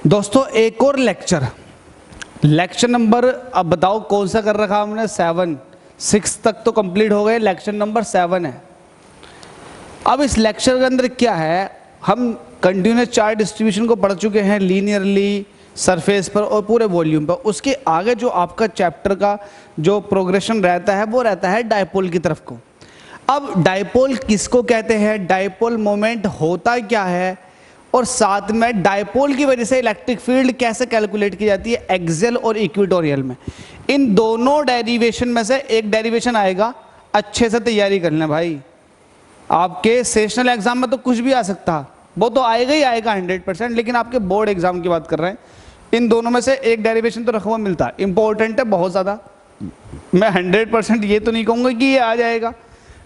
दोस्तों एक और लेक्चर नंबर, अब बताओ कौन सा कर रखा हमने? 7, 6 तक तो कंप्लीट हो गए, लेक्चर नंबर 7 है। अब इस लेक्चर के अंदर क्या है, हम कंटिन्यूस चार्ज डिस्ट्रीब्यूशन को पढ़ चुके हैं, लीनियरली, सरफेस पर और पूरे वॉल्यूम पर। उसके आगे जो आपका चैप्टर का जो प्रोग्रेशन रहता है वो रहता है डायपोल की तरफ को। अब डायपोल किसको कहते हैं, डायपोल मोमेंट होता क्या है, और साथ में डायपोल की वजह से इलेक्ट्रिक फील्ड कैसे कैलकुलेट की जाती है एक्सियल और इक्वेटोरियल में। इन दोनों डेरिवेशन में से एक डेरिवेशन आएगा, अच्छे से तैयारी कर लें भाई। आपके सेशनल एग्जाम में तो कुछ भी आ सकता, वो तो आएगा ही आएगा 100%, लेकिन आपके बोर्ड एग्जाम की बात कर रहे हैं। इन दोनों में से एक डेरिवेशन तो रखा हुआ मिलता है, इंपॉर्टेंट है बहुत ज़्यादा। मैं 100% ये तो नहीं कहूँगा कि ये आ जाएगा,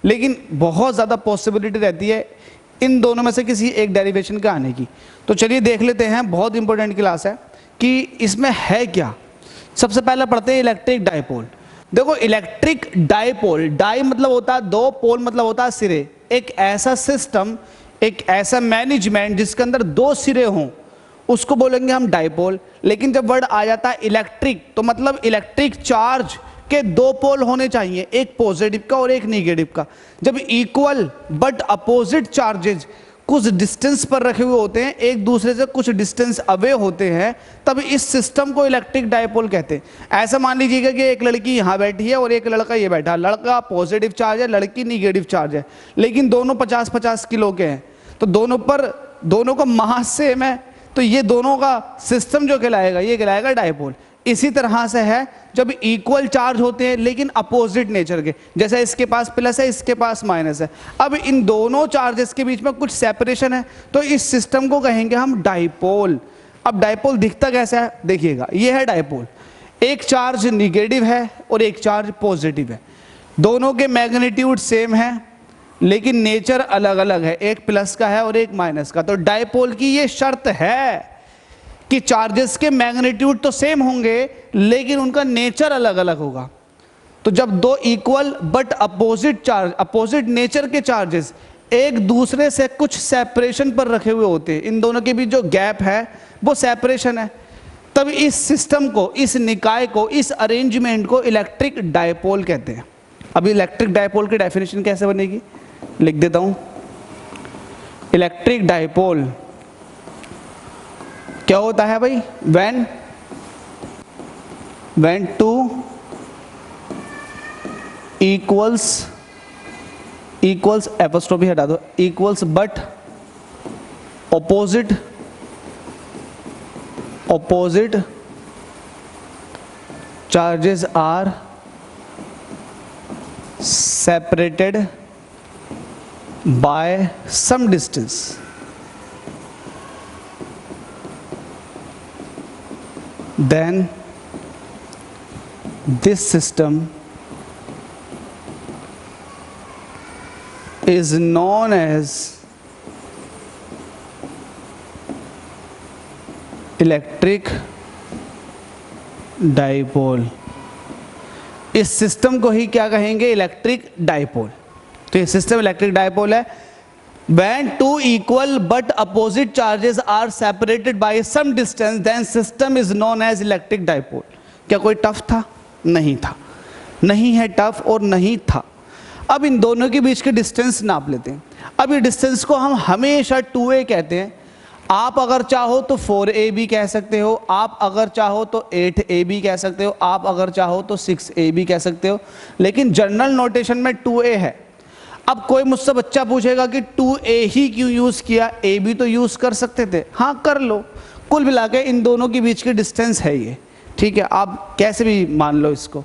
लेकिन बहुत ज़्यादा पॉसिबिलिटी रहती है इन दोनों में से किसी एक डेरिवेशन का आने की। तो चलिए देख लेते हैं, बहुत इंपॉर्टेंट क्लास है कि इसमें है क्या। सबसे पहले पढ़ते हैं इलेक्ट्रिक डायपोल। देखो इलेक्ट्रिक डायपोल, डाई मतलब होता है दो, पोल मतलब होता है सिरे। एक ऐसा सिस्टम, एक ऐसा मैनेजमेंट जिसके अंदर दो सिरे हों, उसको बोलेंगे हम डायपोल। लेकिन जब वर्ड आ जाता है इलेक्ट्रिक, तो मतलब इलेक्ट्रिक चार्ज के दो पोल होने चाहिए, एक पॉजिटिव का और एक नेगेटिव का। जब इक्वल बट अपोजिट चार्जेज कुछ डिस्टेंस पर रखे हुए होते हैं, एक दूसरे से कुछ डिस्टेंस अवे होते हैं, तब इस सिस्टम को इलेक्ट्रिक डायपोल कहते हैं। ऐसा मान लीजिएगा कि एक लड़की यहाँ बैठी है और एक लड़का ये बैठा है। लड़का पॉजिटिव चार्ज है, लड़की निगेटिव चार्ज है, लेकिन दोनों 50-50 किलो के हैं, तो दोनों का मास सेम है, तो ये दोनों का सिस्टम जो कहलाएगा ये कहलाएगा डायपोल। इसी तरह से है जब इक्वल चार्ज होते हैं लेकिन अपोजिट नेचर के, जैसे इसके पास प्लस है, इसके पास माइनस है। अब इन दोनों चार्जेस के बीच में कुछ सेपरेशन है, तो इस सिस्टम को कहेंगे हम डायपोल। अब डायपोल दिखता कैसा है, देखिएगा, ये है डायपोल। एक चार्ज निगेटिव है और एक चार्ज पॉजिटिव है, दोनों के मैग्नीट्यूड सेम है लेकिन नेचर अलग अलग है, एक प्लस का है और एक माइनस का। तो डायपोल की ये शर्त है कि चार्जेस के मैग्नीट्यूड तो सेम होंगे लेकिन उनका नेचर अलग अलग होगा। तो जब दो इक्वल बट अपोजिट नेचर के चार्जेस एक दूसरे से कुछ सेपरेशन पर रखे हुए होते हैं, इन दोनों के बीच जो गैप है वो सेपरेशन है, तब इस सिस्टम को, इस निकाय को, इस अरेंजमेंट को इलेक्ट्रिक डायपोल कहते हैं। अभी इलेक्ट्रिक डायपोल की डेफिनेशन कैसे बनेगी, लिख देता हूं। इलेक्ट्रिक डायपोल क्या होता है भाई, when two equals एपोस्ट्रोफी हटा दो, equals but opposite charges are separated by some distance, then this system is known as electric dipole. इस सिस्टम को ही क्या कहेंगे, इलेक्ट्रिक डायपोल। तो ये सिस्टम इलेक्ट्रिक डायपोल है। When two equal but opposite charges are separated by some distance, then system is known as electric dipole। क्या कोई tough था? नहीं था, नहीं है टफ और नहीं था। अब इन दोनों के बीच के डिस्टेंस नाप लेते हैं। अब ये डिस्टेंस को हम हमेशा 2a कहते हैं। आप अगर चाहो तो 4a भी कह सकते हो, आप अगर चाहो तो 8a भी कह सकते हो, आप अगर चाहो तो 6a भी कह सकते हो, लेकिन जनरल नोटेशन में 2a है। अब कोई मुझसे बच्चा पूछेगा कि 2a ही क्यों यूज किया, a भी तो यूज कर सकते थे। हाँ कर लो, कुल मिला के इन दोनों के बीच की डिस्टेंस है ये, ठीक है। आप कैसे भी मान लो इसको।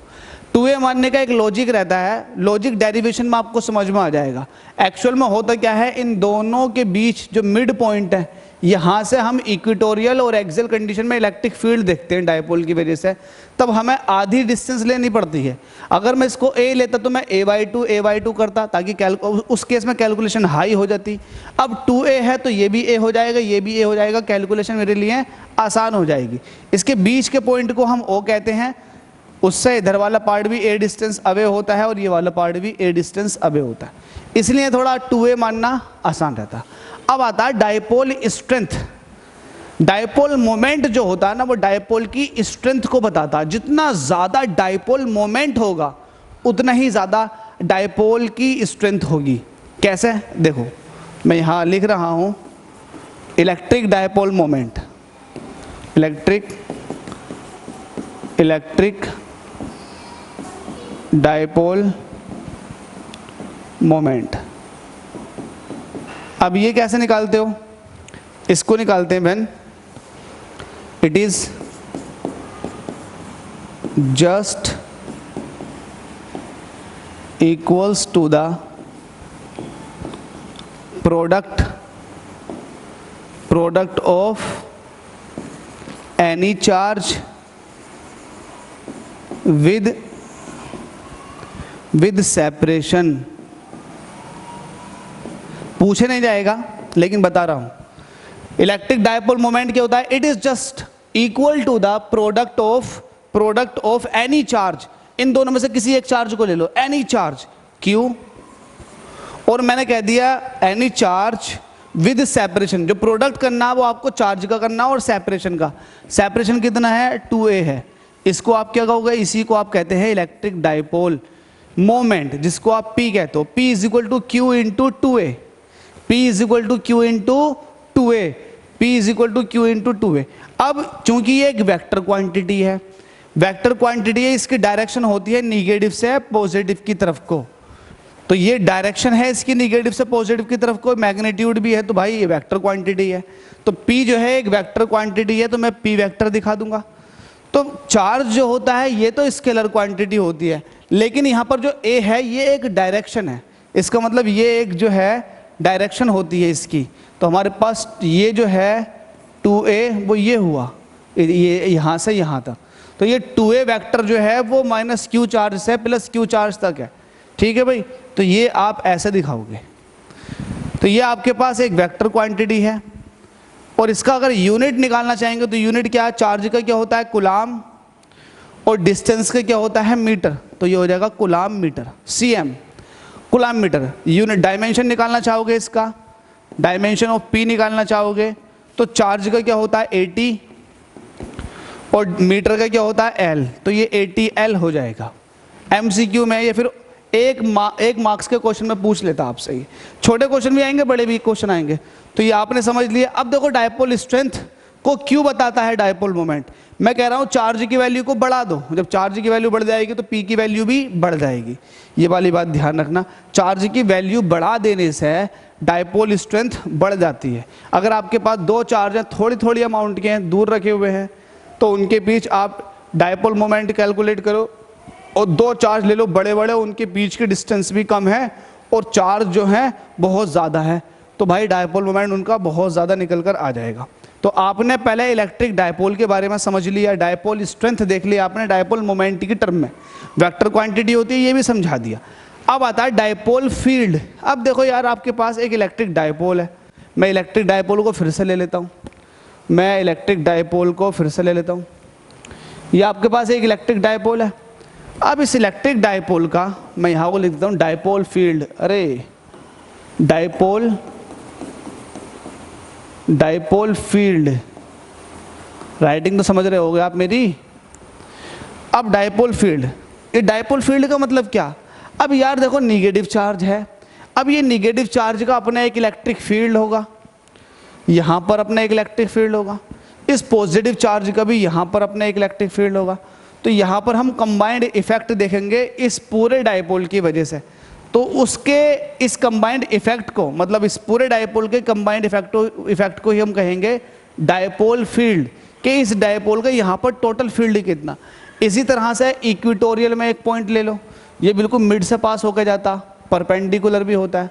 2a मानने का एक लॉजिक रहता है, लॉजिक डेरिवेशन में आपको समझ में आ जाएगा। एक्चुअल में होता क्या है, इन दोनों के बीच जो मिड पॉइंट है, यहाँ से हम इक्वेटोरियल और एक्सियल कंडीशन में इलेक्ट्रिक फील्ड देखते हैं डायपोल की वजह से, तब हमें आधी डिस्टेंस लेनी पड़ती है। अगर मैं इसको a लेता तो मैं a/2 करता, ताकि उस केस में कैलकुलेशन हाई हो जाती। अब 2a है तो ये भी a हो जाएगा, ये भी a हो जाएगा, कैलकुलेशन मेरे लिए आसान हो जाएगी। इसके बीच के पॉइंट को हम o कहते हैं, उससे इधर वाला पार्ट भी a डिस्टेंस अवे होता है और ये वाला पार्ट भी a डिस्टेंस अवे होता है, इसलिए थोड़ा 2a मानना आसान रहता है। अब आता है डायपोल स्ट्रेंथ। डायपोल मोमेंट जो होता है ना वो डायपोल की स्ट्रेंथ को बताता है। जितना ज़्यादा डायपोल मोमेंट होगा उतना ही ज़्यादा डायपोल की स्ट्रेंथ होगी। कैसे? देखो मैं यहाँ लिख रहा हूँ electric dipole moment, electric dipole moment. अब ये कैसे निकालते हो? इसको निकालते हैं when it is just equals to the product of any charge with separation. पूछे नहीं जाएगा लेकिन बता रहा हूं। इलेक्ट्रिक डायपोल मोमेंट क्या होता है? It is just equal to the product of any charge. इन दोनों में से किसी एक चार्ज को ले लो, एनी चार्ज Q, और मैंने कह दिया एनी चार्ज विद सेपरेशन। जो प्रोडक्ट करना है वो आपको चार्ज का करना और सेपरेशन का। सेपरेशन कितना है? 2a है। इसको आप क्या कहोगे? इसी को आप कहते हैं इलेक्ट्रिक डायपोल मोमेंट, जिसको आप P कहते हो। P is equal to Q into 2a, P is equal to Q into 2a, P is equal to Q into 2a। अब चूंकि ये एक वेक्टर क्वांटिटी है, वेक्टर क्वांटिटी है, इसकी डायरेक्शन होती है निगेटिव से पॉजिटिव की तरफ को। तो ये डायरेक्शन है इसकी निगेटिव से पॉजिटिव की तरफ को, मैग्नीट्यूड भी है, तो भाई ये वेक्टर क्वांटिटी है। तो P जो है एक वेक्टर क्वांटिटी है, तो मैं P वेक्टर दिखा दूंगा। तो चार्ज जो होता है ये तो स्केलर क्वांटिटी होती है, लेकिन यहाँ पर जो A है ये एक डायरेक्शन है। इसका मतलब ये एक जो है डायरेक्शन होती है इसकी। तो हमारे पास ये जो है 2a वो ये हुआ, ये यहाँ से यहाँ तक। तो ये 2a वेक्टर जो है वो माइनस Q चार्ज से प्लस Q चार्ज तक है। ठीक है भाई, तो ये आप ऐसे दिखाओगे। तो ये आपके पास एक वेक्टर क्वांटिटी है, और इसका अगर यूनिट निकालना चाहेंगे तो यूनिट क्या है? चार्ज का क्या होता है? कूलाम, और डिस्टेंस का क्या होता है? मीटर। तो ये हो जाएगा coulomb metre, cm, coulomb metre. Unit dimension निकालना चाहोगे, इसका डायमेंशन ऑफ P निकालना चाहोगे तो चार्ज का क्या होता है? 80, और मीटर का क्या होता है? L। तो ये 80L हो जाएगा। MCQ में, या फिर एक मार्क्स के क्वेश्चन में पूछ लेता आपसे। ही छोटे क्वेश्चन भी आएंगे, बड़े भी क्वेश्चन आएंगे। तो ये आपने समझ लिया। अब देखो डायपोल स्ट्रेंथ को क्यों बताता है डायपोल मोमेंट। मैं कह रहा हूँ चार्ज की वैल्यू को बढ़ा दो। जब चार्ज की वैल्यू बढ़ जाएगी तो P की वैल्यू भी बढ़ जाएगी। ये वाली बात ध्यान रखना, चार्ज की वैल्यू बढ़ा देने से डायपोल स्ट्रेंथ बढ़ जाती है। अगर आपके पास दो चार्ज हैं, थोड़ी थोड़ी अमाउंट के हैं, दूर रखे हुए हैं, तो उनके बीच आप डायपोल मोमेंट कैलकुलेट करो, और दो चार्ज ले लो बड़े बड़े, उनके बीच की डिस्टेंस भी कम है और चार्ज जो है बहुत ज़्यादा है, तो भाई डायपोल मोमेंट उनका बहुत ज़्यादा निकल कर आ जाएगा। तो आपने पहले इलेक्ट्रिक डायपोल के बारे में समझ लिया, डायपोल स्ट्रेंथ देख लिया आपने, डायपोल मोमेंट की टर्म में वेक्टर क्वांटिटी होती है ये भी समझा दिया। अब आता है डायपोल फील्ड। अब देखो यार, आपके पास एक इलेक्ट्रिक डायपोल है। मैं इलेक्ट्रिक डायपोल को फिर से ले लेता हूँ, मैं इलेक्ट्रिक डायपोल को फिर से ले लेता हूँ। ये आपके पास एक इलेक्ट्रिक डायपोल है। अब इस इलेक्ट्रिक डायपोल का मैं यहाँ को लिख देता हूँ डायपोल फील्ड। अरे डायपोल फील्ड, राइटिंग तो समझ रहे होगे आप मेरी। अब डायपोल फील्ड, ये डायपोल फील्ड का मतलब क्या? अब यार देखो निगेटिव चार्ज है, अब ये निगेटिव चार्ज का अपना एक इलेक्ट्रिक फील्ड होगा, यहाँ पर अपना एक इलेक्ट्रिक फील्ड होगा, इस पॉजिटिव चार्ज का भी यहाँ पर अपना एक इलेक्ट्रिक फील्ड होगा। तो यहाँ पर हम कंबाइंड इफेक्ट देखेंगे इस पूरे डायपोल की वजह से। तो उसके इस कंबाइंड इफेक्ट को, मतलब इस पूरे डायपोल के कंबाइंड इफेक्ट को ही हम कहेंगे डायपोल फील्ड, कि इस डायपोल का यहाँ पर टोटल फील्ड कितना। इसी तरह से इक्वेटोरियल में एक पॉइंट ले लो, ये बिल्कुल मिड से पास होकर जाता, परपेंडिकुलर भी होता है।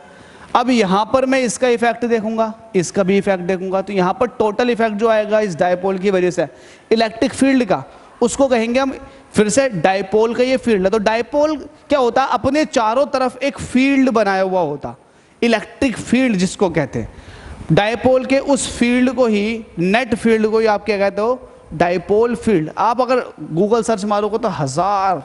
अब यहाँ पर मैं इसका इफेक्ट देखूंगा, इसका भी इफेक्ट देखूंगा, तो यहाँ पर टोटल इफेक्ट जो आएगा इस डायपोल की वजह से इलेक्ट्रिक फील्ड का, उसको कहेंगे हम फिर से डायपोल का ये फील्ड है। तो डायपोल क्या होता है? अपने चारों तरफ एक फील्ड बनाया हुआ होता, इलेक्ट्रिक फील्ड जिसको कहते हैं। डायपोल के उस फील्ड को ही, नेट फील्ड को ही आप क्या कहते हो? Dipole field. आप अगर गूगल सर्च मारोगे तो 1000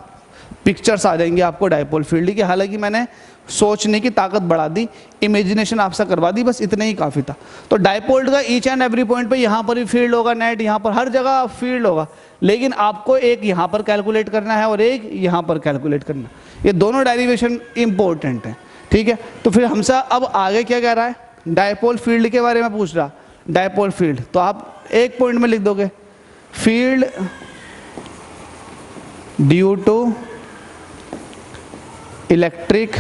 पिक्चर्स आ जाएंगे आपको डायपोल फील्ड की। हालांकि मैंने सोचने की ताकत बढ़ा दी, इमेजिनेशन आपसे करवा दी, बस इतना ही काफ़ी था। तो डायपोल का ईच एंड एवरी पॉइंट पे यहाँ पर भी फील्ड होगा नेट, यहाँ पर हर जगह फील्ड होगा, लेकिन आपको एक यहाँ पर कैलकुलेट करना है और एक यहाँ पर कैलकुलेट करना है। ये दोनों डेरिवेशन इंपॉर्टेंट है, ठीक है। तो फिर हमसे अब आगे क्या कह रहा है, डायपोल फील्ड के बारे में पूछ रहा। डायपोल फील्ड तो आप एक पॉइंट में लिख दोगे, field due to electric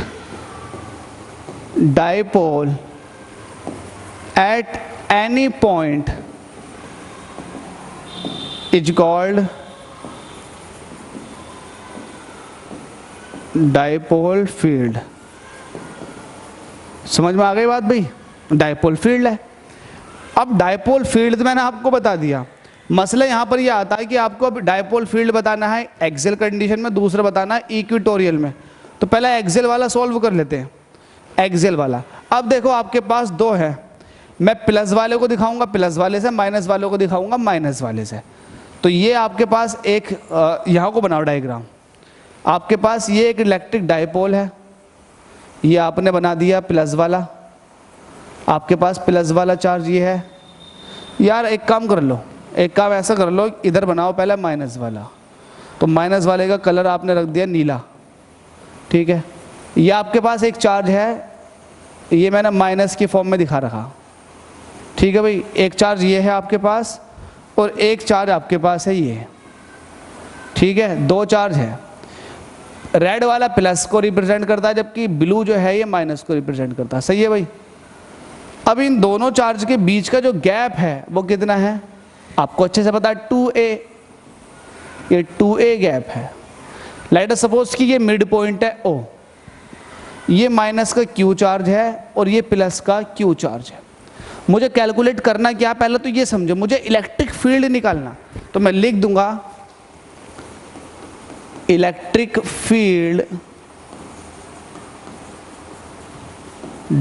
dipole at any point is called dipole field। समझ में आ गई बात भाई, डायपोल फील्ड है। अब डायपोल फील्ड मैंने आपको बता दिया, मसला यहाँ पर यह आता है कि आपको अब डायपोल फील्ड बताना है एक्सियल कंडीशन में, दूसरा बताना है इक्वेटोरियल में। तो पहले एक्सियल वाला सॉल्व कर लेते हैं, एक्सियल वाला। अब देखो आपके पास दो है, मैं प्लस वाले को दिखाऊंगा प्लस वाले से, माइनस वाले को दिखाऊंगा माइनस वाले से। तो ये आपके पास एक यहाँ को बनाओ डायग्राम, आपके पास ये एक इलेक्ट्रिक डायपोल है, ये आपने बना दिया प्लस वाला, आपके पास प्लस वाला चार्ज ये है। यार एक काम कर लो, एक काम ऐसा कर लो, इधर बनाओ पहले माइनस वाला। तो माइनस वाले का कलर आपने रख दिया नीला, ठीक है। ये आपके पास एक चार्ज है, ये मैंने माइनस की फॉर्म में दिखा रखा, ठीक है भाई। एक चार्ज ये है आपके पास और एक चार्ज आपके पास है ये, ठीक है। दो चार्ज है, रेड वाला प्लस को रिप्रेजेंट करता है जबकि ब्लू जो है ये माइनस को रिप्रेजेंट करता है, सही है भाई। अब इन दोनों चार्ज के बीच का जो गैप है वो कितना है, आपको अच्छे से पता है 2a, ये 2a गैप है। लेट अस सपोज कि ये मिड पॉइंट है O, ये माइनस का Q चार्ज है और ये प्लस का Q चार्ज है। मुझे कैलकुलेट करना क्या, पहले तो ये समझो, मुझे इलेक्ट्रिक फील्ड निकालना। तो मैं लिख दूंगा electric field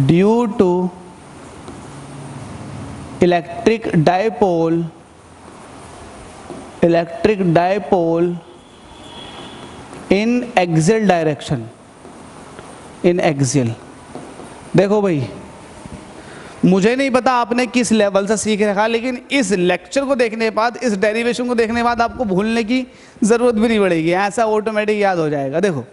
due to electric dipole in axial direction, in axial. देखो भाई मुझे नहीं पता आपने किस लेवल से सीख रखा, लेकिन इस लेक्चर को देखने के बाद, इस डेरिवेशन को देखने के बाद आपको भूलने की ज़रूरत भी नहीं पड़ेगी, ऐसा ऑटोमेटिक याद हो जाएगा। देखो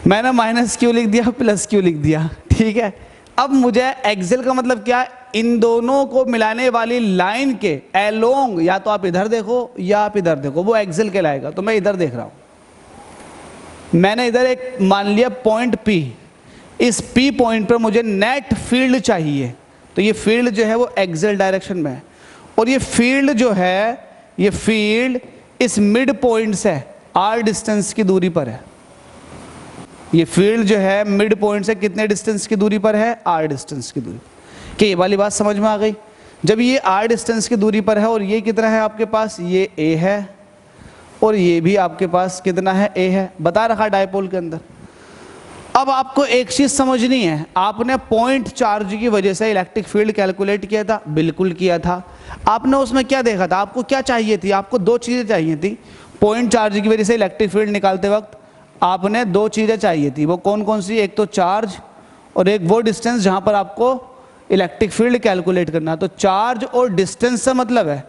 मैंने माइनस क्यू लिख दिया, प्लस क्यू लिख दिया, ठीक है। अब मुझे एक्सियल का मतलब क्या, इन दोनों को मिलाने वाली लाइन के एलोंग, या तो आप इधर देखो या आप इधर देखो, वो एक्सियल कहलाएगा। तो मैं इधर देख रहा हूँ, मैंने इधर एक मान लिया पॉइंट P, इस P पॉइंट पर मुझे नेट फील्ड चाहिए। तो ये फील्ड जो है वो एक्सियल डायरेक्शन में है, और ये फील्ड जो है, ये फील्ड इस मिड पॉइंट से r डिस्टेंस की दूरी पर है। ये फील्ड जो है मिड पॉइंट से कितने डिस्टेंस की दूरी पर है, r डिस्टेंस की दूरी। कि ये वाली बात समझ में आ गई। जब ये r डिस्टेंस की दूरी पर है और ये कितना है आपके पास, ये a है, और ये भी आपके पास कितना है, a है, बता रखा डायपोल के अंदर। अब आपको एक चीज समझनी है, आपने पॉइंट चार्ज की वजह से इलेक्ट्रिक फील्ड कैलकुलेट किया था, बिल्कुल किया था। आपने उसमें क्या देखा था, आपको क्या चाहिए थी, आपको दो चीजें चाहिए थी। पॉइंट चार्ज की वजह से इलेक्ट्रिक फील्ड निकालते वक्त आपने दो चीजें चाहिए थी, वो कौन कौन सी, एक तो चार्ज और एक वो डिस्टेंस जहां पर आपको इलेक्ट्रिक फील्ड कैलकुलेट करना। तो चार्ज और डिस्टेंस से मतलब है,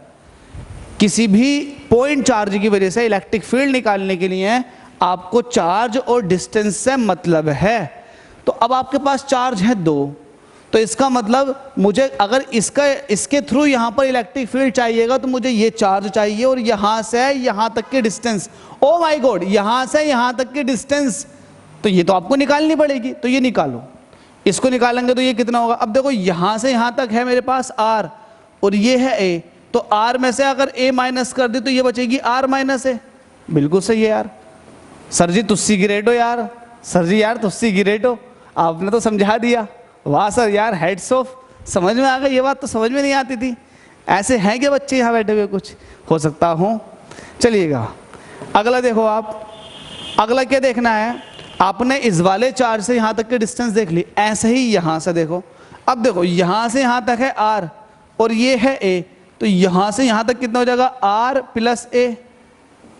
किसी भी पॉइंट चार्ज की वजह से इलेक्ट्रिक फील्ड निकालने के लिए आपको चार्ज और डिस्टेंस से मतलब है। तो अब आपके पास चार्ज है दो, तो इसका मतलब मुझे अगर इसके थ्रू यहाँ पर इलेक्ट्रिक फील्ड चाहिएगा तो मुझे ये चार्ज चाहिए और यहाँ से यहाँ तक की डिस्टेंस, ओ माय गॉड, यहाँ से यहाँ तक की डिस्टेंस, तो ये तो आपको निकालनी पड़ेगी। तो ये निकालो, इसको निकालेंगे तो ये कितना होगा। अब देखो यहाँ से यहाँ तक है मेरे पास r और ये है a, तो r में से अगर a माइनस कर दे तो ये बचेगी r माइनस a। बिल्कुल सही है यार, सर जी तुस्सी गिरेट हो यार, सर जी यार तुस्सी गिरेट हो, आपने तो समझा दिया, वाह सर यार, हेड्स ऑफ, समझ में आ गई। ये बात तो समझ में नहीं आती थी। ऐसे हैं क्या बच्चे यहाँ बैठे हुए, कुछ हो सकता हूँ। चलिएगा अगला देखो आप, अगला क्या देखना है, आपने इस वाले चार्ज से यहाँ तक की डिस्टेंस देख ली, ऐसे ही यहाँ से देखो। अब देखो यहाँ से यहाँ तक है r और ये है a, तो यहाँ से यहाँ तक कितना हो जाएगा, r प्लस a।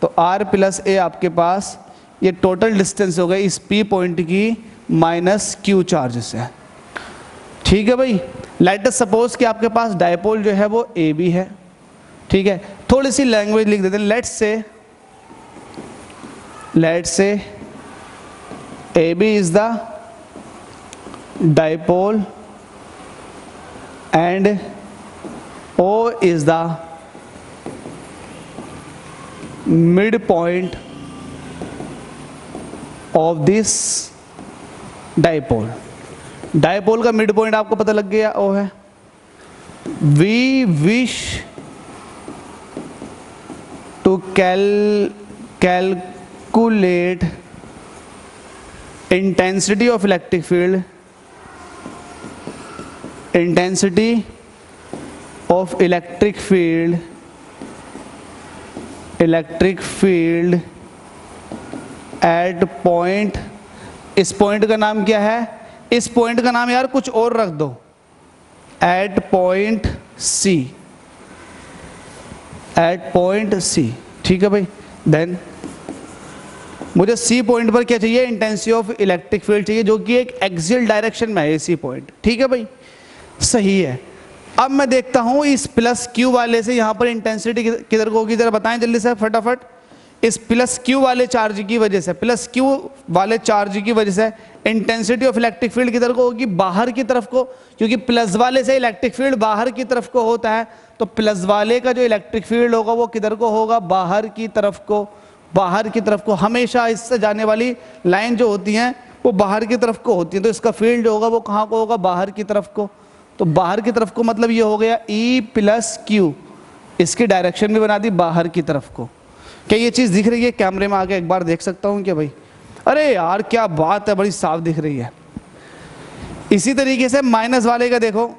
तो r प्लस a आपके पास ये टोटल डिस्टेंस हो गई इस P पॉइंट की माइनस क्यू चार्जेस है। ठीक है भाई, लेट अस सपोज कि आपके पास डायपोल जो है वो ए बी है। ठीक है, थोड़ी सी लैंग्वेज लिख देते हैं, let's say A B is the dipole and O is the mid point of this dipole. Dipole का मिड पॉइंट आपको पता लग गया, ओ है। We wish to calculate intensity of electric field, intensity of electric field at point. इस पॉइंट का नाम क्या है? इस पॉइंट का नाम यार कुछ और रख दो, at point C, at point C. ठीक है भाई, देन मुझे सी पॉइंट पर क्या चाहिए? इंटेंसिटी ऑफ इलेक्ट्रिक फील्ड चाहिए, जो कि एक एक्सियल डायरेक्शन में है सी पॉइंट। ठीक है भाई, सही है। अब मैं देखता हूं इस प्लस क्यू वाले से यहां पर इंटेंसिटी किधर को होगी, जरा बताएं जल्दी से फटाफट। इस प्लस क्यू वाले चार्ज की वजह से, प्लस क्यू वाले चार्ज की वजह से इंटेंसिटी ऑफ इलेक्ट्रिक फील्ड किधर को होगी? बाहर की तरफ को, क्योंकि प्लस वाले से इलेक्ट्रिक फील्ड बाहर की तरफ को होता है, तो प्लस वाले का जो इलेक्ट्रिक फील्ड होगा वो किधर को होगा? बाहर की तरफ को। बाहर की तरफ को हमेशा इससे जाने वाली लाइन जो होती हैं वो बाहर की तरफ को होती है, तो इसका फील्ड जो होगा वो कहाँ को होगा? बाहर की तरफ को। तो बाहर की तरफ को मतलब ये हो गया E प्लस क्यू, इसकी डायरेक्शन भी बना दी बाहर की तरफ को। क्या ये चीज़ दिख रही है? कैमरे में आके एक बार देख सकता हूँ क्या भाई? अरे यार क्या बात है, बड़ी साफ दिख रही है। इसी तरीके से माइनस वाले का देखो,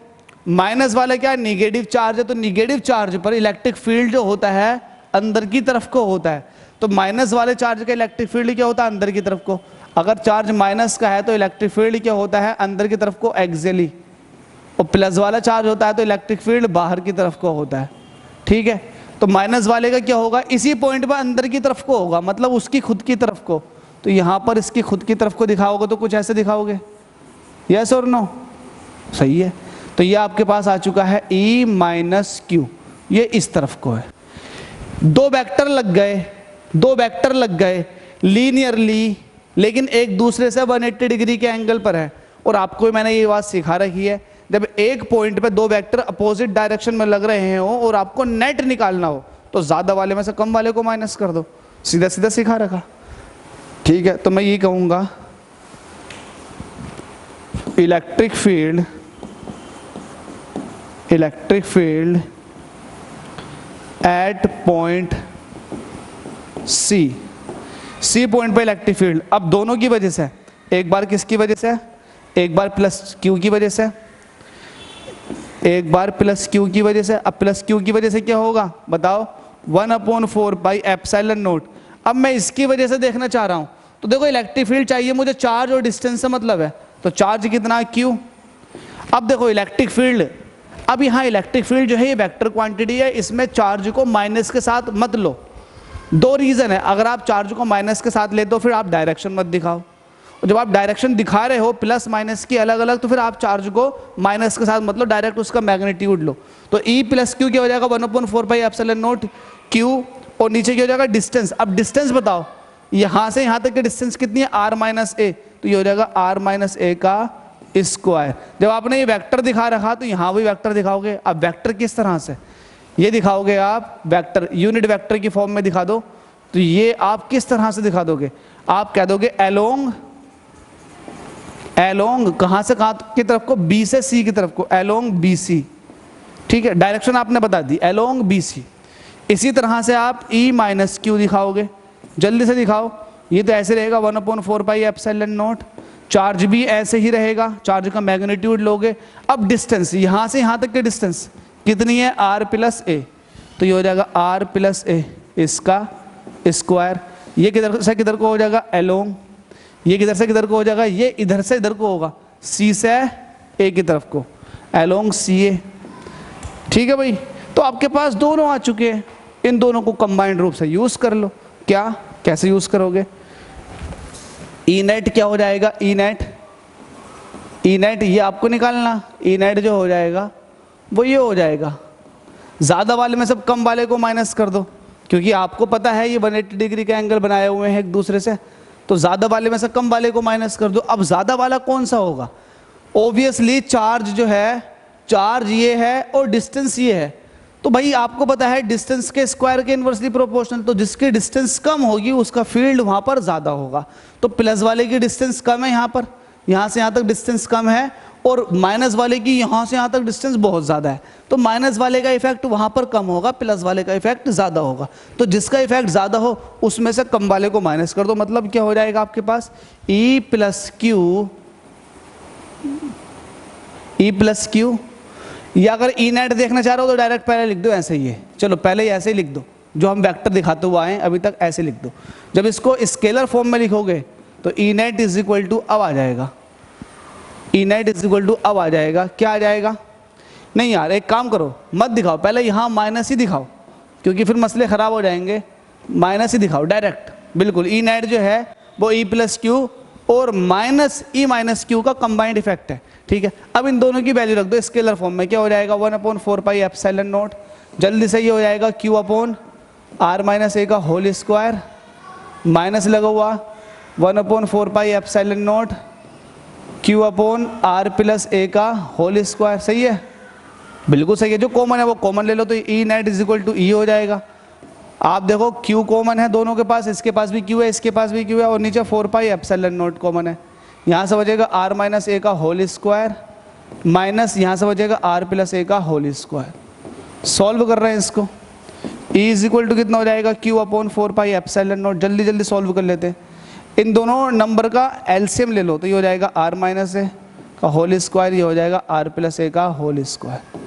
माइनस वाले क्या? निगेटिव चार्ज है, तो निगेटिव चार्ज पर इलेक्ट्रिक फील्ड जो होता है अंदर की तरफ को होता है, तो माइनस वाले चार्ज का इलेक्ट्रिक फील्ड क्या होता है? अंदर की तरफ को। अगर चार्ज माइनस का है तो इलेक्ट्रिक फील्ड क्या होता है? अंदर की तरफ को, एक्सियली। और प्लस वाला चार्ज होता है तो इलेक्ट्रिक फील्ड बाहर की तरफ को होता है। ठीक है, तो माइनस वाले का क्या होगा? इसी पॉइंट पर अंदर की तरफ को होगा, मतलब उसकी खुद की तरफ को। तो यहां पर इसकी खुद की तरफ को दिखाओगे तो कुछ ऐसे दिखाओगे, यस और नो? सही है। तो ये आपके पास आ चुका है E माइनस क्यू, ये इस तरफ को है। दो वेक्टर लग गए लीनियरली, लेकिन एक दूसरे से 180 डिग्री के एंगल पर है। और आपको मैंने ये बात सिखा रखी है, जब एक पॉइंट पे दो वेक्टर अपोजिट डायरेक्शन में लग रहे हो और आपको नेट निकालना हो तो ज्यादा वाले में से कम वाले को माइनस कर दो, सीधा सीधा सिखा रखा। ठीक है, तो मैं ये कहूंगा electric field at point C point पे इलेक्ट्रिक फील्ड, अब दोनों की वजह से, एक बार किसकी वजह से? एक बार प्लस क्यू की वजह से, एक बार प्लस क्यू की वजह से। अब प्लस क्यू की वजह से क्या होगा बताओ? 1/4 पाई एप्सिलॉन नॉट। अब मैं इसकी वजह से देखना चाह रहा हूं, तो देखो इलेक्ट्रिक फील्ड चाहिए मुझे, चार्ज और डिस्टेंस से मतलब है, तो चार्ज कितना? क्यू। अब देखो इलेक्ट्रिक फील्ड, अब यहाँ इलेक्ट्रिक फील्ड जो है ये वेक्टर क्वांटिटी है, इसमें चार्ज को माइनस के साथ मत लो। दो रीजन है, अगर आप चार्ज को माइनस के साथ लेते हो फिर आप डायरेक्शन मत दिखाओ, और जब आप डायरेक्शन दिखा रहे हो प्लस माइनस की अलग अलग, तो फिर आप चार्ज को माइनस के साथ मतलब डायरेक्ट उसका मैग्नीट्यूड लो। तो E प्लस क्यू क्या हो जाएगा? 1/4 पाई एप्सिलॉन नॉट क्यू, और नीचे क्या हो जाएगा? डिस्टेंस। अब डिस्टेंस बताओ, यहाँ से यहाँ तक की डिस्टेंस कितनी है? R माइनस ए, तो ये हो जाएगा R माइनस ए का स्क्वायर। जब आपने ये वेक्टर दिखा रखा तो यहाँ भी वेक्टर दिखाओगे। अब वेक्टर किस तरह से? ये दिखाओगे आप वेक्टर, यूनिट वेक्टर की फॉर्म में दिखा दो, तो ये आप किस तरह से दिखा दोगे? आप कह दोगे एलोंग कहां से कहां की तरफ को? B से C की तरफ को, एलोंग BC। ठीक है, डायरेक्शन आपने बता दी, एलोंग BC। इसी तरह से आप E माइनस क्यू दिखाओगे, जल्दी से दिखाओ। ये तो ऐसे रहेगा 1/4 पाई एप्सिलॉन नॉट, चार्ज भी ऐसे ही रहेगा, चार्ज का मैग्नीट्यूड लोगे। अब डिस्टेंस, यहां से यहां तक की डिस्टेंस कितनी है? R प्लस ए, तो ये हो जाएगा R प्लस ए इसका स्क्वायर। ये किधर से किधर को हो जाएगा? एलोंग। ये किधर से किधर को हो जाएगा? ये इधर से इधर को होगा, C से A की तरफ को, एलोंग CA। ठीक है भाई, तो आपके पास दोनों आ चुके हैं, इन दोनों को कंबाइंड रूप से यूज कर लो। क्या, कैसे यूज करोगे? E नेट क्या हो जाएगा? E नेट ई नेट ये आपको निकालना, ई नेट जो हो जाएगा वो ये हो जाएगा, ज़्यादा वाले में सब कम वाले को माइनस कर दो, क्योंकि आपको पता है ये 180 डिग्री के एंगल बनाए हुए हैं एक दूसरे से, तो ज़्यादा वाले में से कम वाले को माइनस कर दो। अब ज़्यादा वाला कौन सा होगा? ऑब्वियसली चार्ज जो है, चार्ज ये है और डिस्टेंस ये है, तो भाई आपको पता है डिस्टेंस के स्क्वायर के इन्वर्सली प्रोपोर्शनल, तो जिसकी डिस्टेंस कम होगी उसका फील्ड वहाँ पर ज़्यादा होगा। तो प्लस वाले की डिस्टेंस कम है यहाँ पर, यहाँ से यहाँ तक डिस्टेंस कम है, और माइनस वाले की यहाँ से यहाँ तक डिस्टेंस बहुत ज़्यादा है, तो माइनस वाले का इफेक्ट वहाँ पर कम होगा, प्लस वाले का इफेक्ट ज़्यादा होगा। तो जिसका इफेक्ट ज़्यादा हो उसमें से कम वाले को माइनस कर दो, मतलब क्या हो जाएगा आपके पास E प्लस क्यू। या अगर ई नेट देखना चाह रहे हो तो डायरेक्ट पहले लिख दो ऐसे ही है, चलो पहले ऐसे ही लिख दो, जो हम वेक्टर दिखाते हुए आए अभी तक ऐसे लिख दो। जब इसको स्केलर फॉर्म में लिखोगे तो E net is equal to अब आ जाएगा, E net is equal to अब आ जाएगा, क्या आ जाएगा? नहीं यार एक काम करो, मत दिखाओ, पहले यहाँ माइनस ही दिखाओ, क्योंकि फिर मसले ख़राब हो जाएंगे, माइनस ही दिखाओ डायरेक्ट, बिल्कुल। ई नेट जो है वो ई प्लस क्यू और माइनस ई माइनस क्यू का कंबाइंड इफेक्ट है, ठीक है। अब इन दोनों की वैल्यू रख दो स्केलर फॉर्म में, क्या हो जाएगा 1/4 पाई एप्सिलॉन नॉट, जल्दी से ये हो जाएगा Q upon R minus a का होल स्क्वायर, माइनस लगा हुआ 1/4 pi epsilon not Q upon R plus a का होल स्क्वायर। सही है, बिल्कुल सही है, जो कॉमन है वो कॉमन ले लो, तो E net is equal to ई हो जाएगा। आप देखो Q कॉमन है दोनों के पास, इसके पास भी Q है, इसके पास भी Q है, और नीचे 4 पाई एप्सिलॉन नॉट कॉमन है, यहाँ से बचेगा R माइनस ए का होल स्क्वायर माइनस यहाँ से बचेगा R प्लस ए का होल स्क्वायर। सॉल्व कर रहे हैं इसको, E इज इक्वल टू कितना हो जाएगा Q upon 4 pi epsilon not. जल्दी जल्दी सॉल्व कर लेते हैं, इन दोनों नंबर का एलसीएम ले लो, तो ये हो जाएगा R माइनस ए का होल स्क्वायर, ये हो जाएगा R प्लस ए का होल स्क्वायर,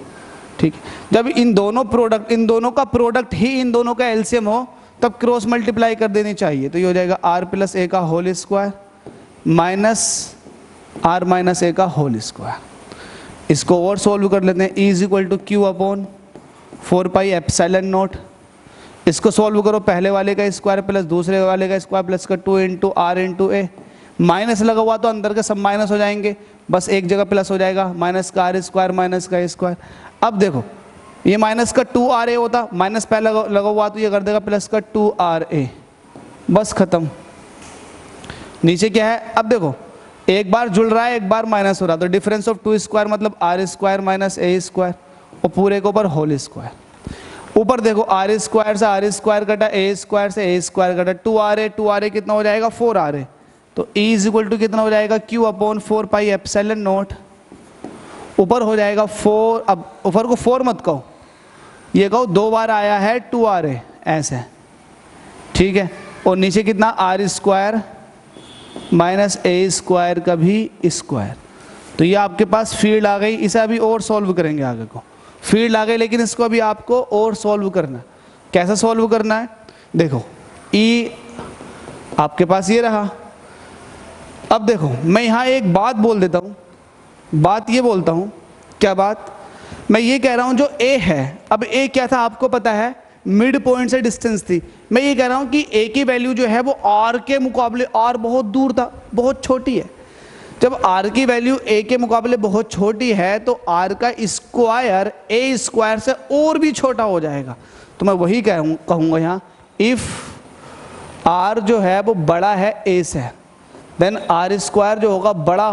ठीक। जब इन दोनों का प्रोडक्ट ही इन दोनों का एलसीएम हो तब क्रॉस मल्टीप्लाई कर देनी चाहिए, तो ये हो जाएगा R प्लस ए का whole square minus R minus a का होल स्क्वायर। इसको और सॉल्व कर लेते हैं, E is equal to Q upon 4 pi epsilon naught. इसको सॉल्व करो, पहले वाले का स्क्वायर प्लस दूसरे वाले का स्क्वायर प्लस का 2 इंटू R इंटू ए, माइनस लगा हुआ तो अंदर के सब माइनस हो जाएंगे, बस एक जगह प्लस हो जाएगा, माइनस का R स्क्वायर माइनस का स्क्वायर। अब देखो ये माइनस का 2RA होता, माइनस पहले लगा हुआ तो ये कर देगा प्लस का 2RA, बस खत्म। नीचे क्या है? अब देखो एक बार जुड़ रहा है एक बार माइनस हो रहा है, तो डिफरेंस ऑफ 2 स्क्वायर मतलब R स्क्वायर माइनस ए स्क्वायर, और पूरे के ऊपर होल स्क्वायर। ऊपर देखो R स्क्वायर से R स्क्वायर कटा, ए स्क्वायर से ए स्क्वायर कटा, 2RA कितना हो जाएगा 4RA, तो E इज इक्वल टू कितना हो जाएगा Q upon 4 pi epsilon not. ऊपर हो जाएगा 4, अब ऊपर को 4 मत कहो, ये कहो 2 बार आया है 2RA ऐसे, ठीक है। और नीचे कितना R स्क्वायर माइनस ए स्क्वायर का भी स्क्वायर, तो ये आपके पास फील्ड आ गई। इसे अभी और सॉल्व करेंगे, आगे को फील्ड आ गई, लेकिन इसको अभी आपको और सॉल्व करना है। कैसे सॉल्व करना है? देखो E आपके पास ये रहा। अब देखो मैं यहाँ एक बात बोल देता हूँ, बात ये बोलता हूँ, क्या बात? मैं ये कह रहा हूँ जो A है, अब A क्या था आपको पता है, मिड पॉइंट से डिस्टेंस थी। मैं ये कह रहा हूँ कि A की वैल्यू जो है वो R के मुकाबले, R बहुत दूर था, बहुत छोटी है। जब R की वैल्यू A के मुकाबले बहुत छोटी है तो R का स्क्वायर A स्क्वायर से और भी छोटा हो जाएगा। तो मैं वही कहूँगा यहाँ, इफ़ R जो है वो बड़ा है A से, देन R स्क्वायर जो होगा बड़ा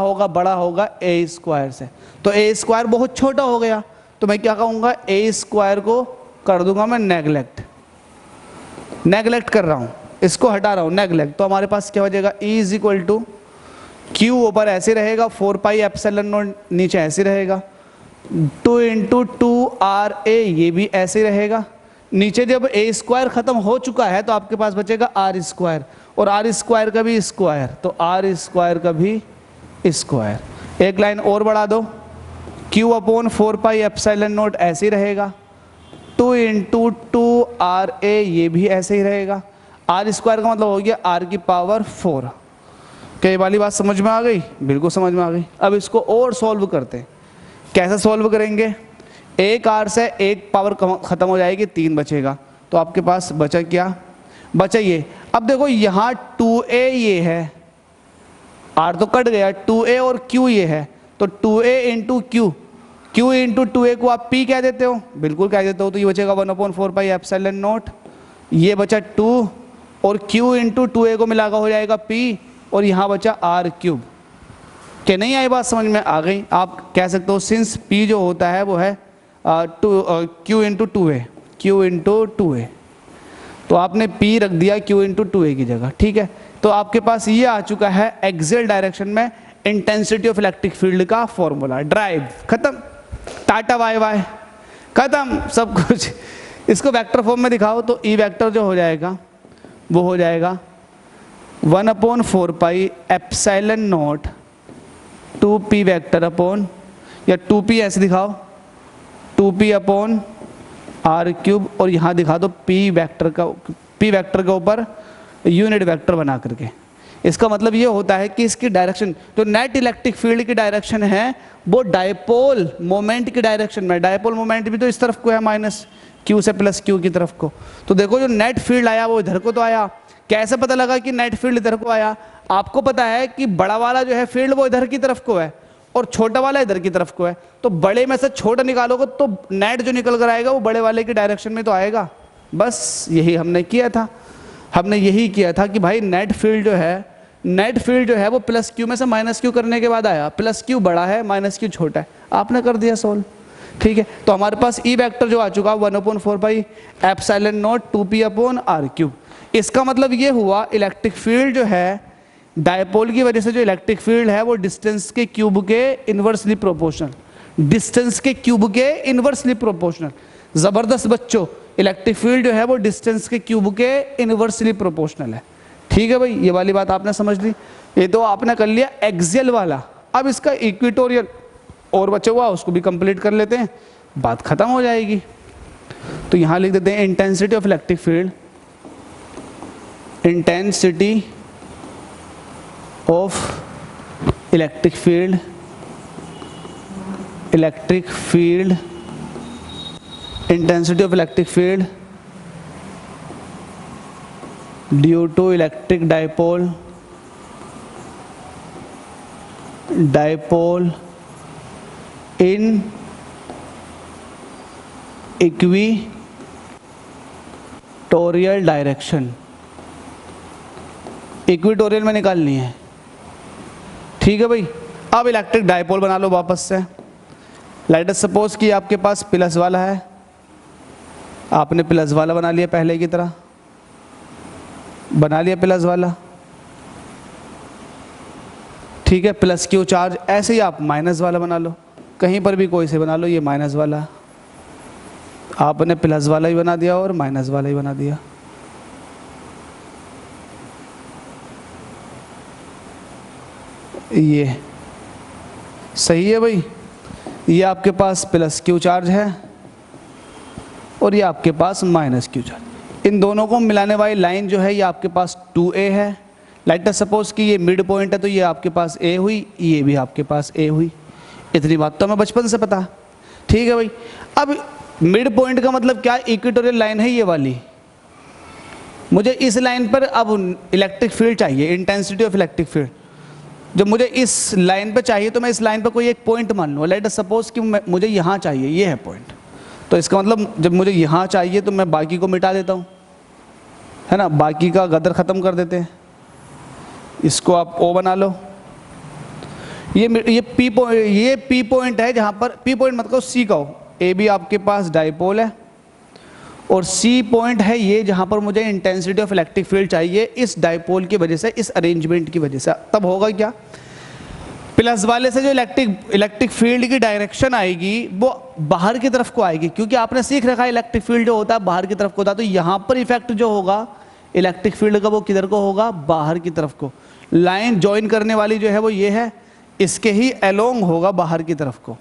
होगा A स्क्वायर से। तो A स्क्वायर बहुत छोटा हो गया, तो मैं क्या कहूँगा, A स्क्वायर को कर दूंगा मैं नेगलेक्ट कर रहा हूँ, इसको हटा रहा हूँ, नेगलेक्ट। तो हमारे पास क्या हो जाएगा, E is equal to Q ऊपर ऐसे रहेगा, 4 पाई एप्सिलॉन नॉट नीचे ऐसे रहेगा, 2 इंटू 2RA ये भी ऐसे रहेगा। नीचे जब A स्क्वायर खत्म हो चुका है तो आपके पास बचेगा R स्क्वायर, और R स्क्वायर का भी स्क्वायर, तो R स्क्वायर का भी स्क्वायर। एक लाइन और बढ़ा दो, Q upon 4 pi epsilon not ऐसे ही रहेगा, 2 इंटू 2RA ये भी ऐसे ही रहेगा। R स्क्वायर का मतलब हो गया R की पावर 4। क्या ये वाली बात समझ में आ गई? बिल्कुल समझ में आ गई। अब इसको और सॉल्व करते हैं। कैसे सॉल्व करेंगे? एक R से एक पावर ख़त्म हो जाएगी, 3 बचेगा, तो आपके पास बचा क्या? बचा ये। अब देखो यहाँ 2A ये है, R तो कट गया, 2A और Q ये है, तो 2a into Q, q into 2a को आप p कह देते हो, बिल्कुल कह देते हो। तो ये बचेगा 1/4 एप्सिलॉन नॉट, ये बचा 2 और q इंटू 2a को मिलाकर हो जाएगा p और यहाँ बचा r क्यूब। क्या नहीं आई बात समझ में? आ गई। आप कह सकते हो सिंस p जो होता है वो है q into 2a, q into 2a, तो आपने p रख दिया q इंटू 2a की जगह, ठीक है। तो आपके पास ये आ चुका है एक्सियल डायरेक्शन में इंटेंसिटी ऑफ इलेक्ट्रिक फील्ड का फॉर्मूला। ड्राइव खत्म, टाटा बाय बाय, खत्म सब कुछ। इसको वेक्टर फॉर्म में दिखाओ तो ई वेक्टर जो हो जाएगा वो हो जाएगा 1/4 pi epsilon not 2p vector upon, या 2p ऐसे दिखाओ 2p अपॉन r क्यूब, और यहाँ दिखा दो p वेक्टर के ऊपर यूनिट वेक्टर बना करके। इसका मतलब ये होता है कि इसकी डायरेक्शन जो नेट इलेक्ट्रिक फील्ड की डायरेक्शन है वो डायपोल मोमेंट की डायरेक्शन में, डायपोल मोमेंट भी तो इस तरफ को है माइनस q से प्लस q की तरफ को। तो देखो जो नेट फील्ड आया वो इधर को तो आया। कैसे पता लगा कि नेट फील्ड इधर को आया? आपको पता है कि बड़ा वाला जो है फील्ड वो इधर की तरफ को है और छोटा वाला इधर की तरफ को है, तो बड़े में से छोटा निकालोगे तो नेट जो निकल कर आएगा वो बड़े वाले की डायरेक्शन में तो आएगा। बस यही हमने किया था, हमने यही किया था कि भाई नेट फील्ड जो है वो प्लस क्यू में से माइनस क्यू करने के बाद आया। प्लस क्यू बड़ा है, माइनस क्यू छोटा है, आपने कर दिया सोल्व, ठीक है। तो हमारे पास ई वेक्टर जो आ चुका 1/4 pi epsilon not 2p upon r cube. इसका मतलब ये हुआ इलेक्ट्रिक फील्ड जो है डायपोल की वजह से जो इलेक्ट्रिक फील्ड है वो डिस्टेंस के क्यूब के इन्वर्सली प्रोपोर्शनल, डिस्टेंस के क्यूब के इन्वर्सली प्रोपोर्शनल। जबरदस्त बच्चों, इलेक्ट्रिक फील्ड जो है वो डिस्टेंस के क्यूब के इन्वर्सली प्रोपोर्शनल है, ठीक है भाई। ये वाली बात आपने समझ ली। ये तो आपने कर लिया एक्सियल वाला। अब इसका इक्वेटोरियल और बचा हुआ उसको भी कंप्लीट कर लेते हैं, बात खत्म हो जाएगी। तो यहां लिख देते हैं intensity of electric field, intensity of electric field, electric field, intensity of electric field due to electric dipole in equatorial direction. Equatorial में निकालनी है, ठीक है भाई। अब इलेक्ट्रिक डायपोल बना लो वापस से। लेट अस सपोज कि आपके पास प्लस वाला है, आपने प्लस वाला बना लिया, पहले की तरह बना लिया प्लस वाला, ठीक है। प्लस क्यू चार्ज, ऐसे ही आप माइनस वाला बना लो, कहीं पर भी कोई से बना लो। ये माइनस वाला आपने प्लस वाला ही बना दिया और माइनस वाला ही बना दिया। ये सही है भाई। ये आपके पास प्लस क्यू चार्ज है और ये आपके पास माइनस क्यू चार्ज। इन दोनों को मिलाने वाली लाइन जो है ये आपके पास 2a है। लेट अस सपोज कि ये मिड पॉइंट है तो ये आपके पास a हुई, ये भी आपके पास a हुई। इतनी बात तो हमें बचपन से पता, ठीक है भाई। अब मिड पॉइंट का मतलब क्या? इक्वेटोरियल लाइन है ये वाली। मुझे इस लाइन पर अब इलेक्ट्रिक फील्ड चाहिए, इंटेंसिटी ऑफ इलेक्ट्रिक फील्ड जब मुझे इस लाइन पे चाहिए तो मैं इस लाइन पे कोई एक पॉइंट मान लूँ। लेट अस सपोज कि मुझे यहाँ चाहिए, ये है पॉइंट। तो इसका मतलब जब मुझे यहाँ चाहिए तो मैं बाकी को मिटा देता हूँ, है ना, बाकी का गदर ख़त्म कर देते हैं। इसको आप O बना लो। ये P पॉइंट है जहाँ पर P पॉइंट मत कहो, C का हो। A भी आपके पास डायपोल है और C पॉइंट है ये जहाँ पर मुझे इंटेंसिटी ऑफ इलेक्ट्रिक फील्ड चाहिए इस डायपोल की वजह से, इस अरेंजमेंट की वजह से। तब होगा क्या? प्लस वाले से जो इलेक्ट्रिक फील्ड की डायरेक्शन आएगी वो बाहर की तरफ को आएगी, क्योंकि आपने सीख रखा है इलेक्ट्रिक फील्ड जो होता है बाहर की तरफ को होता है। तो यहाँ पर इफेक्ट जो होगा इलेक्ट्रिक फील्ड का वो किधर को होगा? बाहर की तरफ को। लाइन ज्वाइन करने वाली जो है वो ये है, इसके ही अलोंग होगा बाहर की तरफ को।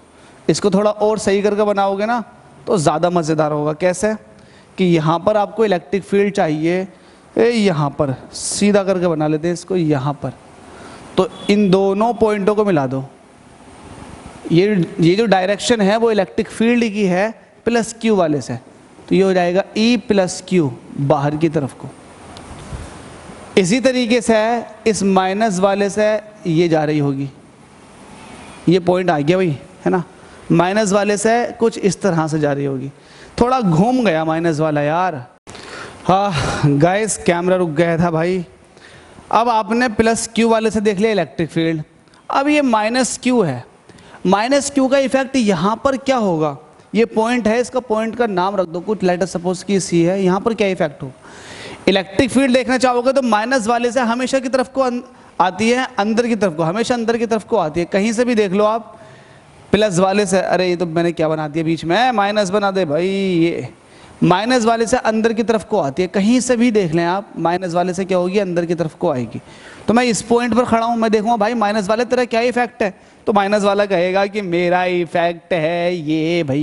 इसको थोड़ा और सही करके बनाओगे ना तो ज़्यादा मज़ेदार होगा। कैसे कि यहाँ पर आपको इलेक्ट्रिक फील्ड चाहिए, यहाँ पर सीधा करके बना लेते हैं इसको, यहाँ पर। तो इन दोनों पॉइंटों को मिला दो। ये जो डायरेक्शन है वो इलेक्ट्रिक फील्ड की है प्लस क्यू वाले से, तो ये हो जाएगा E प्लस क्यू बाहर की तरफ को। इसी तरीके से इस माइनस वाले से ये जा रही होगी, ये पॉइंट आ गया भाई, है ना। माइनस वाले से कुछ इस तरह से जा रही होगी, थोड़ा घूम गया माइनस वाला यार। हाँ गाइस, कैमरा रुक गया था भाई। अब आपने प्लस क्यू वाले से देख लिया इलेक्ट्रिक फील्ड, अब ये माइनस क्यू है। माइनस क्यू का इफेक्ट यहाँ पर क्या होगा, ये पॉइंट है, इसका पॉइंट का नाम रख दो कुछ, लेटर सपोज कि सी है, यहाँ पर क्या इफेक्ट हो। इलेक्ट्रिक फील्ड देखना चाहोगे तो माइनस वाले से हमेशा की तरफ को आती है, अंदर की तरफ को, हमेशा अंदर की तरफ को आती है। कहीं से भी देख लो आप, प्लस वाले से, अरे ये तो मैंने क्या बना दिया बीच में, माइनस बना दे भाई। ये माइनस वाले से अंदर की तरफ को आती है, कहीं से भी देख लें आप, माइनस वाले से क्या होगी, अंदर की तरफ को आएगी। तो मैं इस पॉइंट पर खड़ा हूँ, मैं देखूँगा भाई माइनस वाले तेरा क्या इफेक्ट है, तो माइनस वाला कहेगा कि मेरा इफेक्ट है ये भाई,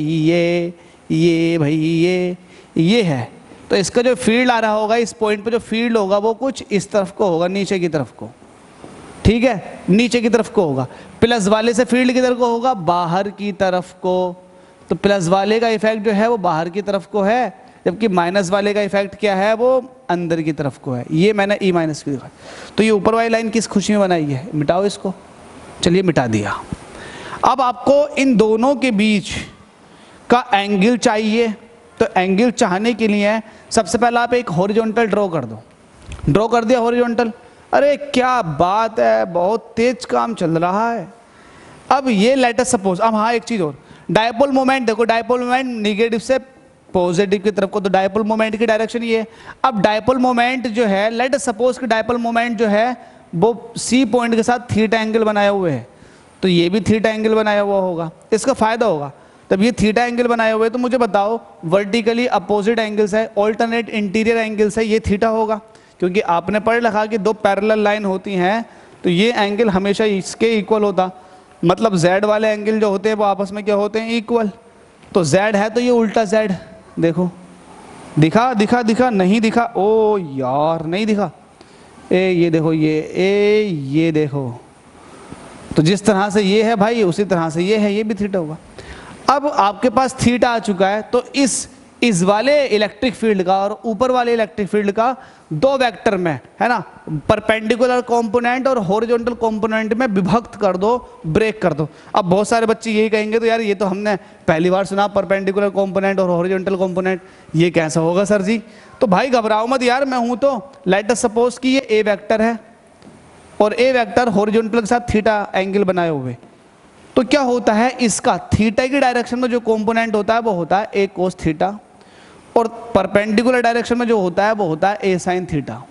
ये भाई, ये है। तो इसका जो फील्ड आ रहा होगा, इस पॉइंट पे जो फील्ड होगा वो कुछ इस तरफ को होगा, नीचे की तरफ को, ठीक है, नीचे की तरफ को होगा। प्लस वाले से फील्ड किधर को होगा, बाहर की तरफ को। तो प्लस वाले का इफेक्ट जो है वो बाहर की तरफ को है, जबकि माइनस वाले का इफेक्ट क्या है, वो अंदर की तरफ को है। ये मैंने ई माइनस की दिखाई। तो ये ऊपर वाली लाइन किस खुशी में बनाई है, मिटाओ इसको। चलिए मिटा दिया। अब आपको इन दोनों के बीच का एंगल चाहिए, तो एंगल चाहने के लिए सबसे पहले आप एक हॉरिजॉन्टल ड्रॉ कर दो। ड्रॉ कर दिया हॉरिजॉन्टल, अरे क्या बात है, बहुत तेज काम चल रहा है। अब ये लेट अस सपोज, अब हाँ एक चीज और, डायपोल मोमेंट देखो, डायपोल मोमेंट निगेटिव से पॉजिटिव की तरफ को, तो डायपोल मोमेंट की डायरेक्शन ये है। अब डायपोल मोमेंट जो है, लेट अस सपोज कि डायपोल मोमेंट जो है वो सी पॉइंट के साथ थीटा एंगल बनाए हुए है, तो ये भी थीटा एंगल बनाया हुआ होगा। इसका फायदा होगा, तब ये थीटा एंगल बनाए हुए, तो मुझे बताओ वर्टिकली अपोजिट एंगल्स है, ऑल्टरनेट इंटीरियर एंगल्स है, ये थीटा होगा। क्योंकि आपने पढ़ रखा कि दो पैरेलल लाइन होती हैं तो ये एंगल हमेशा इसके इक्वल होता, मतलब z वाले एंगल जो होते हैं वो आपस में क्या होते हैं, इक्वल। तो z है तो ये उल्टा z, देखो दिखा दिखा दिखा, नहीं दिखा, ओ यार नहीं दिखा, ये देखो, ये देखो। तो जिस तरह से ये है भाई, उसी तरह से ये है, ये भी थीटा होगा। अब आपके पास थीटा आ चुका है, तो इस वाले इलेक्ट्रिक फील्ड का और ऊपर वाले इलेक्ट्रिक फील्ड का दो वेक्टर में, है ना, परपेंडिकुलर कंपोनेंट और हॉरिजॉन्टल कंपोनेंट में विभक्त कर दो, ब्रेक कर दो। अब बहुत सारे बच्चे यही कहेंगे, तो यार ये तो हमने पहली बार सुना, परपेंडिकुलर कंपोनेंट और हॉरिजॉन्टल कंपोनेंट, ये कैसा होगा सर जी। तो भाई घबराओ मत यार, मैं हूं तो। लेट अस सपोज कि ये ए वेक्टर है और ए वेक्टर हॉरिजॉन्टल के साथ थीटा एंगल बनाए हुए, तो क्या होता है, इसका थीटा की डायरेक्शन में जो कंपोनेंट होता है वो होता है ए कोस थीटा, और परपेंडिकुलर डायरेक्शन में जो होता है वो होता है ए साइन थीटा।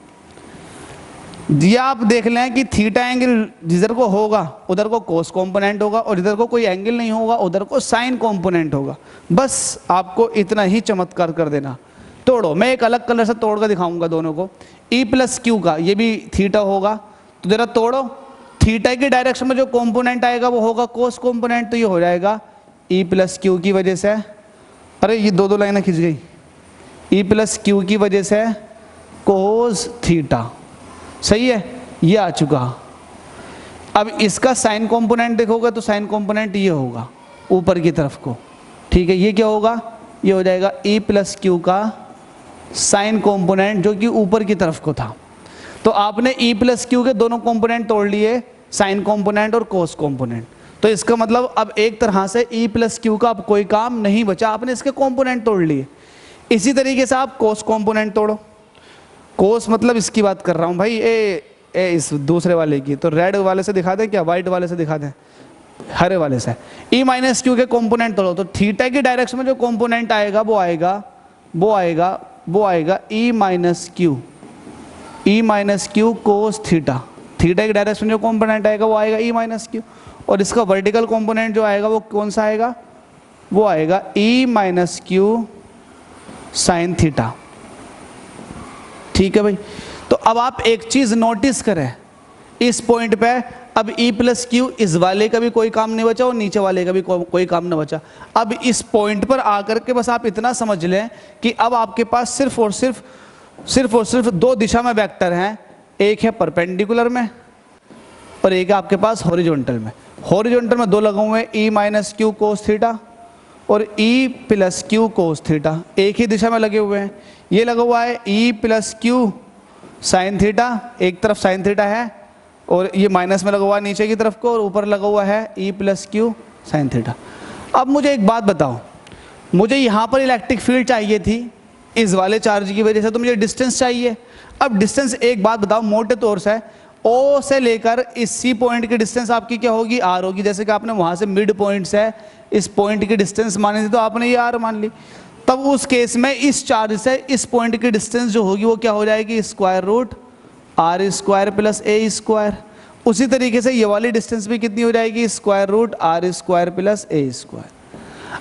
ये आप देख लें कि थीटा एंगल जिधर को होगा उधर को कोस कंपोनेंट होगा, और जिधर को कोई एंगल नहीं होगा उधर को साइन कंपोनेंट होगा। बस आपको इतना ही चमत्कार कर देना। तोड़ो, मैं एक अलग कलर से तोड़ कर दिखाऊंगा दोनों को। ई प्लस क्यू का ये भी थीटा होगा, तो जरा तोड़ो। थीटा की डायरेक्शन में जो कंपोनेंट आएगा वो होगा कोस कंपोनेंट, तो ये हो जाएगा ई प्लस क्यू की वजह से, अरे ये दो लाइनें खिंच गई, ई प्लस क्यू की वजह से कोस थीटा, सही है, ये आ चुका। अब इसका साइन कंपोनेंट देखोगे तो साइन कंपोनेंट ये होगा ऊपर की तरफ को, ठीक है। ये क्या होगा, ये हो जाएगा ई प्लस क्यू का साइन कंपोनेंट जो कि ऊपर की तरफ को था। तो आपने ई प्लस क्यू के दोनों कंपोनेंट तोड़ लिए, साइन कंपोनेंट और कोस कंपोनेंट। तो इसका मतलब अब एक तरह से ई प्लस क्यू का अब कोई काम नहीं बचा, आपने इसके कंपोनेंट तोड़ लिए। इसी तरीके से आप कोस कंपोनेंट तोड़ो। कोस मतलब इसकी बात कर रहा हूँ भाई, ए इस दूसरे वाले की। तो रेड वाले से दिखा दें क्या, वाइट वाले से दिखा दें, हरे वाले से। ई माइनस क्यू के कंपोनेंट तोड़ो, तो थीटा की डायरेक्शन में जो कंपोनेंट आएगा वो आएगा E minus q cos theta. Theta की डायरेक्शन में जो कंपोनेंट आएगा वो आएगा ई माइनस क्यू, और इसका वर्टिकल कंपोनेंट जो आएगा वो कौन सा आएगा, वो आएगा E minus q sine theta, ठीक है भाई। तो अब आप एक चीज नोटिस करें इस पॉइंट पे, अब ई प्लस क्यू इस वाले का भी कोई काम नहीं बचा और नीचे वाले का भी कोई काम नहीं बचा। अब इस पॉइंट पर आकर के बस आप इतना समझ लें कि अब आपके पास सिर्फ और सिर्फ दो दिशा में वेक्टर हैं, एक है परपेंडिकुलर में और एक है आपके पास हॉरिजॉन्टल में। हॉरिजॉन्टल में दो लगे हुए हैं, E minus q cos theta और ई प्लस क्यू कोस थीटा, एक ही दिशा में लगे हुए हैं। ये लगा हुआ है ई प्लस क्यू साइन थीटा, एक तरफ साइन थीटा है और ये माइनस में लगा हुआ है नीचे की तरफ को, और ऊपर लगा हुआ है ई प्लस क्यू साइन थीटा। अब मुझे एक बात बताओ, मुझे यहाँ पर इलेक्ट्रिक फील्ड चाहिए थी इस वाले चार्ज की वजह से, तो मुझे डिस्टेंस चाहिए। अब डिस्टेंस, एक बात बताओ मोटे तौर से, ओ से लेकर इस सी पॉइंट की डिस्टेंस आपकी क्या होगी, आर होगी। जैसे कि आपने वहाँ से मिड पॉइंट से इस पॉइंट की डिस्टेंस मानी थी, तो आपने ये आर मान ली। तब उस केस में इस चार्ज से इस पॉइंट की डिस्टेंस जो होगी वो क्या हो जाएगी, square root r square plus ए स्क्वायर। उसी तरीके से ये वाली डिस्टेंस भी कितनी हो जाएगी, square root r square plus ए स्क्वायर।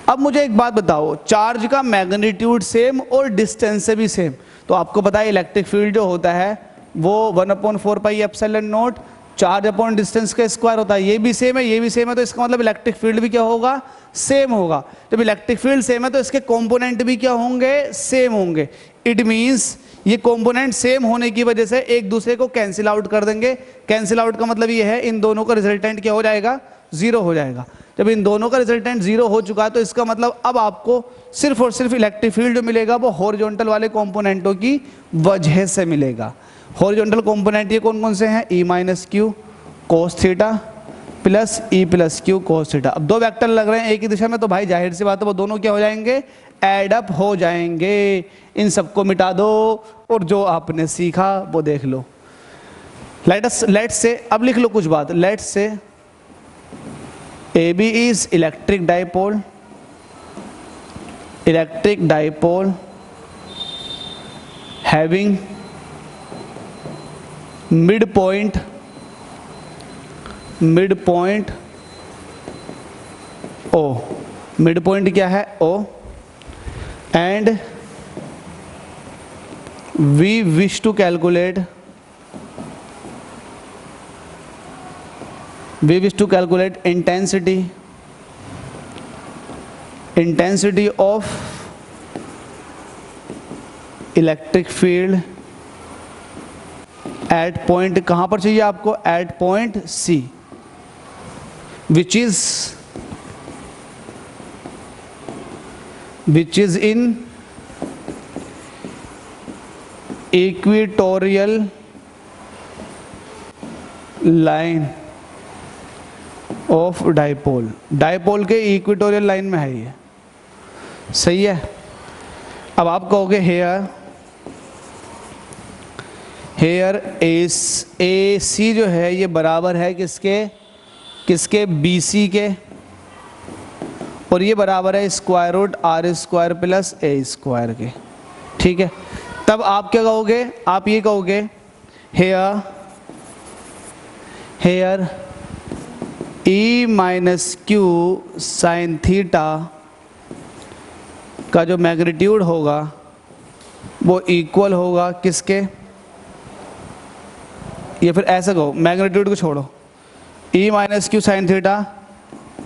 अब मुझे एक बात बताओ, चार्ज का मैग्नीट्यूड सेम और डिस्टेंस से भी सेम, तो आपको पता है इलेक्ट्रिक फील्ड जो होता है वो 1/4 pi epsilon naught charge upon distance का स्क्वायर होता है। ये भी सेम है, ये भी सेम है, तो इसका मतलब इलेक्ट्रिक फील्ड भी क्या होगा, सेम होगा। जब इलेक्ट्रिक फील्ड सेम है तो इसके कंपोनेंट भी क्या होंगे, सेम होंगे। इट मींस ये कंपोनेंट सेम होने की वजह से एक दूसरे को कैंसिल आउट कर देंगे। कैंसिल आउट का मतलब ये है इन दोनों का रिजल्टेंट क्या हो जाएगा, जीरो हो जाएगा। जब इन दोनों का रिजल्टेंट जीरो हो चुका है तो इसका मतलब अब आपको सिर्फ और सिर्फ इलेक्ट्रिक फील्ड जो मिलेगा वो हॉरिजॉन्टल वाले कंपोनेंटों की वजह से मिलेगा। हॉरिजॉन्टल कंपोनेंट ये कौन कौन से हैं, E minus q cos theta plus E plus q cos theta. अब दो वेक्टर लग रहे हैं एक ही दिशा में, तो भाई जाहिर सी बात है वो दोनों क्या हो जाएंगे, एड अप हो जाएंगे। इन सबको मिटा दो और जो आपने सीखा वो देख लो। लेट्स से, अब लिख लो कुछ बात, let's say AB is electric dipole having midpoint O, midpoint क्या है O, and we wish to calculate intensity of electric field at point, कहाँ पर चाहिए आपको, at point C, which is in equatorial line of dipole. Dipole के equatorial line में है ये, सही है। अब आप कहोगे हेयर ए सी जो है ये बराबर है किसके बी सी के, और ये बराबर है square root r square plus ए स्क्वायर के, ठीक है। तब आप क्या कहोगे, आप ये कहोगे हेयर ई माइनस क्यू साइन थीटा का जो मैग्नीट्यूड होगा वो इक्वल होगा किसके, या फिर ऐसा कहो, मैग्नीट्यूड को छोड़ो, E minus q sine theta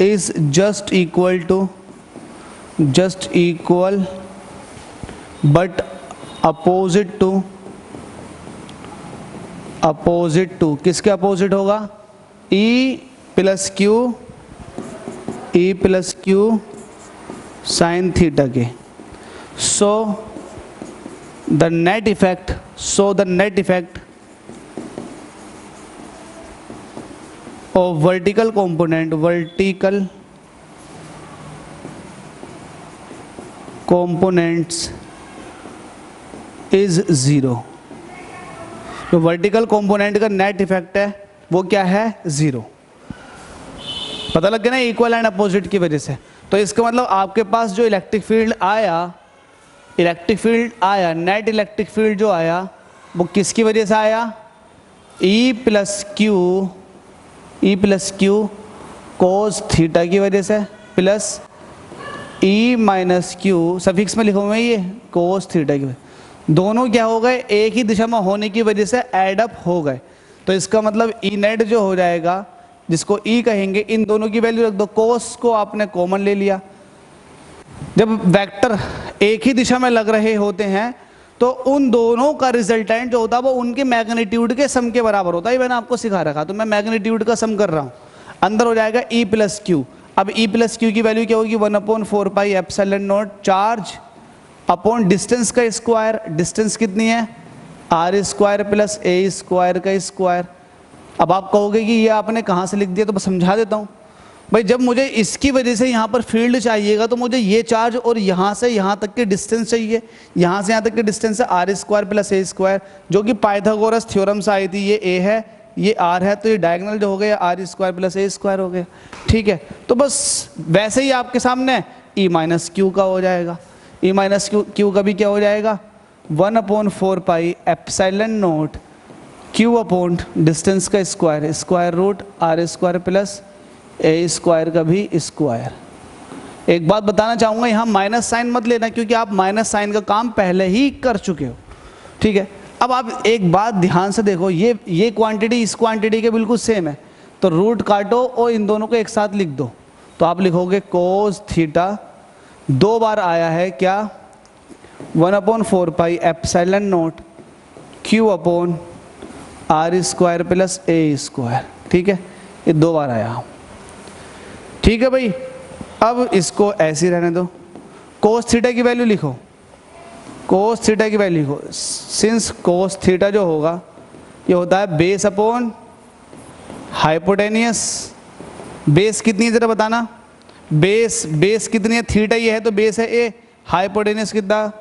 is just equal but opposite to किसके अपोजिट होगा, E plus q sine theta के। So the net effect of vertical components is zero. तो वर्टिकल कंपोनेंट का नेट इफेक्ट है वो क्या है, जीरो। पता लग गया ना, इक्वल एंड अपोजिट की वजह से। तो इसका मतलब आपके पास जो इलेक्ट्रिक फील्ड आया, नेट इलेक्ट्रिक फील्ड जो आया वो किसकी वजह से आया, ई प्लस क्यू कोस थीटा की वजह से प्लस ई माइनस क्यू सफिक्स में लिखो हुए ये कोस थीटा की वजह। दोनों क्या हो गए, एक ही दिशा में होने की वजह से एड अप हो गए। तो इसका मतलब ई नेट जो हो जाएगा, जिसको ई कहेंगे, इन दोनों की वैल्यू रख दो। कोस को आपने कॉमन ले लिया। जब वेक्टर एक ही दिशा में लग रहे होते हैं तो उन दोनों का रिजल्टेंट जो होता है वो उनके मैग्नीट्यूड के सम के बराबर होता है। ये मैंने आपको सिखा रखा, तो मैं मैग्नीट्यूड का सम कर रहा हूँ। अंदर हो जाएगा ई प्लस क्यू। अब ई प्लस क्यू की वैल्यू क्या होगी, 1/4 pi epsilon naught charge upon distance का स्क्वायर। डिस्टेंस कितनी है, आर स्क्वायर प्लस ए स्क्वायर का स्क्वायर अब आप कहोगे कि ये आपने कहाँ से लिख दिया, तो मैं समझा देता हूँ भाई। जब मुझे इसकी वजह से यहाँ पर फील्ड चाहिएगा तो मुझे ये चार्ज और यहाँ से यहाँ तक की डिस्टेंस चाहिए। यहाँ से यहाँ तक की डिस्टेंस है आर स्क्वायर प्लस ए स्क्वायर, जो कि पाइथागोरस थ्योरम से आई थी। ये ए है, ये आर है, तो ये डायगोनल जो हो गया आर स्क्वायर प्लस ए स्क्वायर हो गया। ठीक है, तो बस वैसे ही आपके सामने ई माइनस क्यू का हो जाएगा। ई माइनस क्यू का भी क्या हो जाएगा, 1/4 pi epsilon note Q upon distance का square, square root r square plus ए स्क्वायर का भी स्क्वायर। एक बात बताना चाहूँगा, यहाँ माइनस साइन मत लेना, क्योंकि आप माइनस साइन का काम पहले ही कर चुके हो। ठीक है, अब आप एक बात ध्यान से देखो, ये क्वांटिटी इस क्वांटिटी के बिल्कुल सेम है, तो रूट काटो और इन दोनों को एक साथ लिख दो। तो आप लिखोगे कोस थीटा, 2 बार आया है क्या, 1/4 pi epsilon note Q upon r square plus ए स्क्वायर। ठीक है, ये 2 बार आया। ठीक है भाई, अब इसको ऐसे ही रहने दो। कोस थीटा की वैल्यू लिखो, कोस थीटा की वैल्यू लिखो। सिंस कोस थीटा जो होगा ये होता है बेस अपॉन हाइपोटेनियस। बेस कितनी है जरा बताना, बेस कितनी है, थीटा ये है तो बेस है ए, हाइपोटेनियस कितना,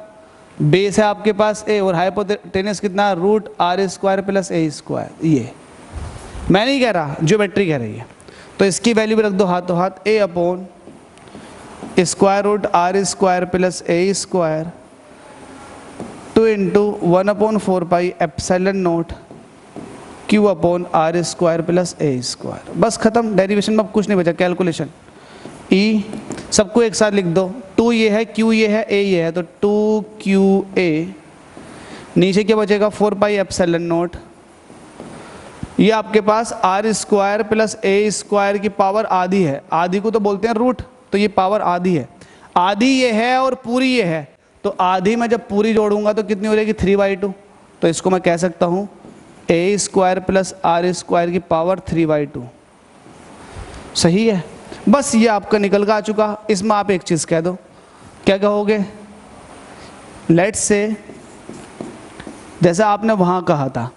बेस है आपके पास ए और हाइपोटेनियस कितना, रूट आर स्क्वायर प्लस ए स्क्वायर। ये मैं नहीं कह रहा, ज्योमेट्री कह रही है। तो इसकी वैल्यू भी रख दो हाथों हाथ, a upon square root r square plus A square 2 into 1/4 pi epsilon note Q upon r square plus A square. बस खत्म, डेरिवेशन में अब कुछ नहीं बचा, कैलकुलेशन। ई सबको एक साथ लिख दो, 2 ये है, क्यू ये है, ए ये है, तो 2QA। नीचे क्या बचेगा, 4 पाई एप्सिलॉन नोट, ये आपके पास आर स्क्वायर प्लस ए स्क्वायर की पावर आधी है, आधी को तो बोलते हैं रूट, तो ये पावर आधी है, आधी ये है और पूरी ये है, तो आधी में जब पूरी जोड़ूंगा तो कितनी हो जाएगी, 3/2। तो इसको मैं कह सकता हूँ ए स्क्वायर प्लस आर स्क्वायर की पावर 3/2। सही है, बस ये आपका निकल का आ चुका। इसमें आप एक चीज़ कह दो, क्या कहोगे, लेट्स से जैसा आपने वहाँ कहा था,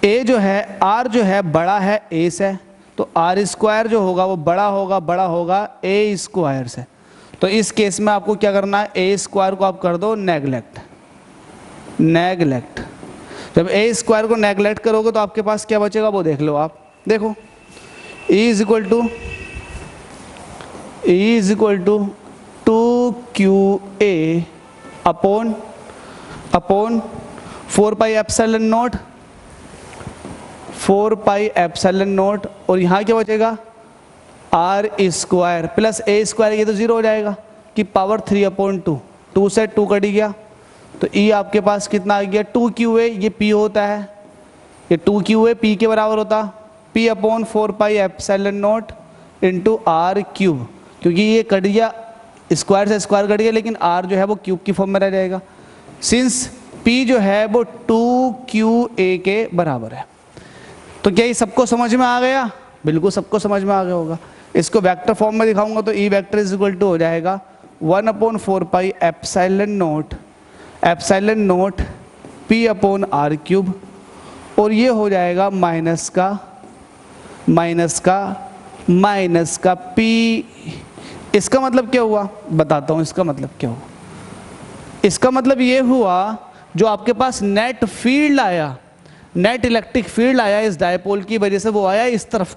ए जो है, आर जो है बड़ा है ए से, तो आर स्क्वायर जो होगा वो बड़ा होगा ए स्क्वायर से। तो इस केस में आपको क्या करना है, ए स्क्वायर को आप कर दो नेगलेक्ट। जब ए स्क्वायर को नेगलेक्ट करोगे तो आपके पास क्या बचेगा वो देख लो आप, देखो E is equal to 2QA upon 4 pi epsilon naught, 4 pi epsilon naught, और यहाँ क्या बचेगा, आर स्क्वायर प्लस ए स्क्वायर, ये तो 0 हो जाएगा, कि पावर 3/2। 2 से 2 कट गया, तो ई आपके पास कितना आ गया, 2QA, ये पी होता है, ये 2QA पी के बराबर होता, P upon 4 pi epsilon naught into R cube, क्योंकि ये कट गया, स्क्वायर से स्क्वायर कट गया, लेकिन आर जो है वो क्यूब की फॉर्म में रह जाएगा, सिंस पी जो है वो 2QA के बराबर है। तो क्या ये सबको समझ में आ गया, बिल्कुल सबको समझ में आ गया होगा। इसको वेक्टर फॉर्म में दिखाऊंगा तो E vector is equal to हो जाएगा 1/4 pi epsilon naught P upon R cube, और ये हो जाएगा माइनस का पी। इसका मतलब क्या हुआ बताता हूँ, इसका मतलब क्या हुआ, इसका मतलब ये हुआ जो आपके पास नेट फील्ड आया, नेट इलेक्ट्रिक फील्ड आया इस डायपोल की वजह से, वो आया इस तरफ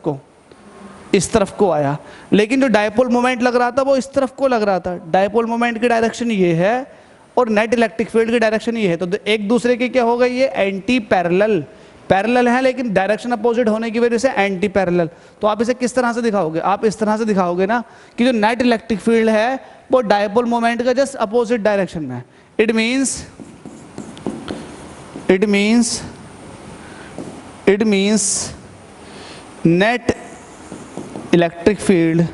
को आया, लेकिन जो डायपोल मोमेंट लग रहा था वो इस तरफ को लग रहा था। डायपोल मोमेंट की डायरेक्शन ये है और नेट इलेक्ट्रिक फील्ड की डायरेक्शन ये है, तो एक दूसरे के क्या हो गई, ये एंटी पैरेलल है, लेकिन डायरेक्शन अपोजिट होने की वजह से एंटी पैरेलल। तो आप इसे किस तरह से दिखाओगे, आप इस तरह से दिखाओगे ना कि जो नेट इलेक्ट्रिक फील्ड है वो डायपोल मोमेंट का जस्ट अपोजिट डायरेक्शन में है। It means net electric field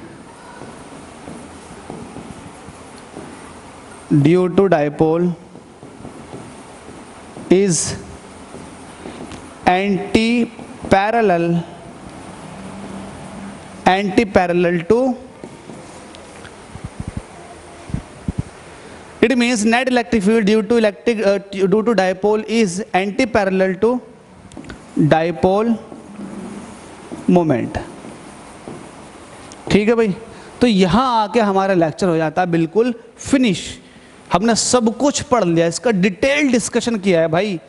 due to dipole is anti-parallel to, it means net electric field due to dipole is anti-parallel to dipole moment. ठीक है भाई, तो यहाँ आके हमारा लेक्चर हो जाता है बिल्कुल फिनिश। हमने सब कुछ पढ़ लिया, इसका डिटेल डिस्कशन किया है भाई,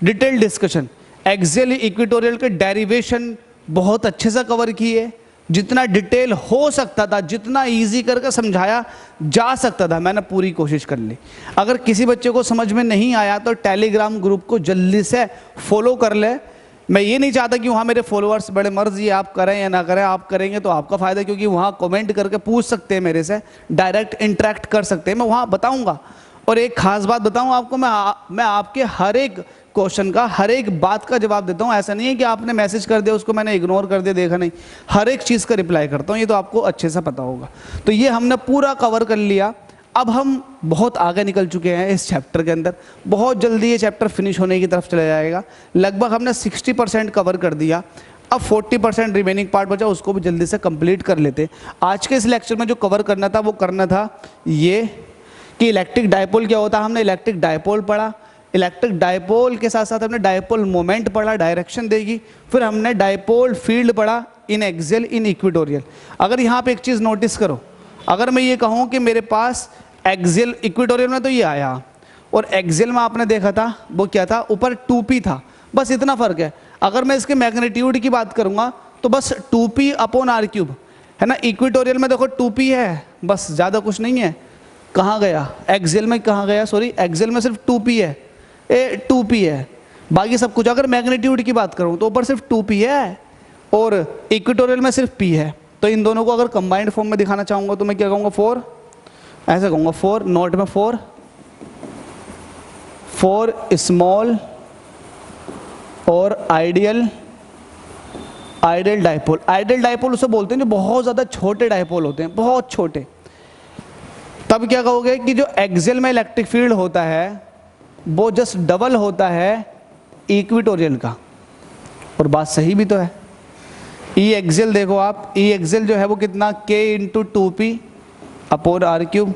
डिटेल डिस्कशन। एक्सियल इक्वेटोरियल के डेरिवेशन बहुत अच्छे से कवर किए, जितना डिटेल हो सकता था, जितना इजी करके समझाया जा सकता था, मैंने पूरी कोशिश कर ली। अगर किसी बच्चे को समझ में नहीं आया तो टेलीग्राम ग्रुप को जल्दी से फॉलो कर ले। मैं ये नहीं चाहता कि वहाँ मेरे फॉलोअर्स बड़े मर्जी आप करें या ना करें, आप करेंगे तो आपका फ़ायदा, क्योंकि वहाँ कमेंट करके पूछ सकते हैं मेरे से, डायरेक्ट इंटरेक्ट कर सकते हैं, मैं वहाँ बताऊँगा। और एक ख़ास बात बताऊँ आपको, मैं आपके हर एक क्वेश्चन का, हर एक बात का जवाब देता हूँ। ऐसा नहीं है कि आपने मैसेज कर दिया उसको मैंने इग्नोर कर दिया, देखा नहीं, हर एक चीज़ का रिप्लाई करता हूँ, ये तो आपको अच्छे से पता होगा। तो ये हमने पूरा कवर कर लिया। अब हम बहुत आगे निकल चुके हैं इस चैप्टर के अंदर, बहुत जल्दी ये चैप्टर फिनिश होने की तरफ चला जाएगा। लगभग हमने 60% कवर कर दिया, अब 40% रिमेनिंग पार्ट बचा, उसको भी जल्दी से कंप्लीट कर लेते। आज के इस लेक्चर में जो कवर करना था वो करना था ये कि इलेक्ट्रिक डायपोल क्या होता है। हमने इलेक्ट्रिक डायपोल पढ़ा, इलेक्ट्रिक डायपोल के साथ साथ हमने डायपोल मोमेंट पढ़ा, डायरेक्शन देगी। फिर हमने डायपोल फील्ड पढ़ा, इन एक्सियल इन इक्वेटोरियल। अगर यहाँ पे एक चीज़ नोटिस करो, अगर मैं ये कहूँ कि मेरे पास एक्सियल, इक्वेटोरियल में तो ये आया, और एक्सियल में आपने देखा था वो क्या था, ऊपर 2p था, बस इतना फ़र्क है। अगर मैं इसके मैग्नीट्यूड की बात करूँगा तो बस 2p अपॉन r³ है ना। इक्वेटोरियल में देखो 2p है, बस, ज़्यादा कुछ नहीं है। कहाँ गया एक्सियल में, कहाँ गया, सॉरी, एक्सियल में सिर्फ 2p है, 2p है, बाकी सब कुछ। अगर मैग्नीट्यूड की बात करूँ तो ऊपर सिर्फ 2p है और इक्वेटोरियल में सिर्फ p है। तो इन दोनों को अगर कंबाइंड फॉर्म में दिखाना चाहूँगा तो मैं क्या कहूँगा, 4, ऐसे कहूँगा 4, नोट में 4 स्मॉल और आइडियल डायपोल। आइडियल डायपोल उसे बोलते हैं जो बहुत ज़्यादा छोटे डायपोल होते हैं, बहुत छोटे। तब क्या कहोगे कि जो एक्सियल में इलेक्ट्रिक फील्ड होता है वो जस्ट डबल होता है इक्वेटोरियल का, और बात सही भी तो है। ई एक्सियल देखो आप, ई एक्सियल जो है वो कितना, k into 2p upon r³,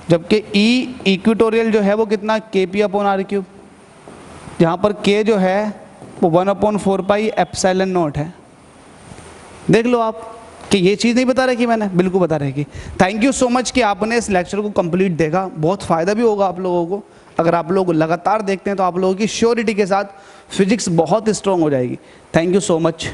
जबकि ई इक्वेटोरियल जो है वो कितना, kp अपॉन r³। यहाँ पर k जो है वो 1/4 एप्सिलॉन नॉट है। देख लो आप कि ये चीज़ नहीं बता रही मैंने, बिल्कुल बता रही। थैंक यू सो मच कि आपने इस लेक्चर को कंप्लीट देखा, बहुत फ़ायदा भी होगा आप लोगों को। अगर आप लोग लगातार देखते हैं तो आप लोगों की श्योरिटी के साथ फिजिक्स बहुत स्ट्रॉन्ग हो जाएगी। Thank you so much.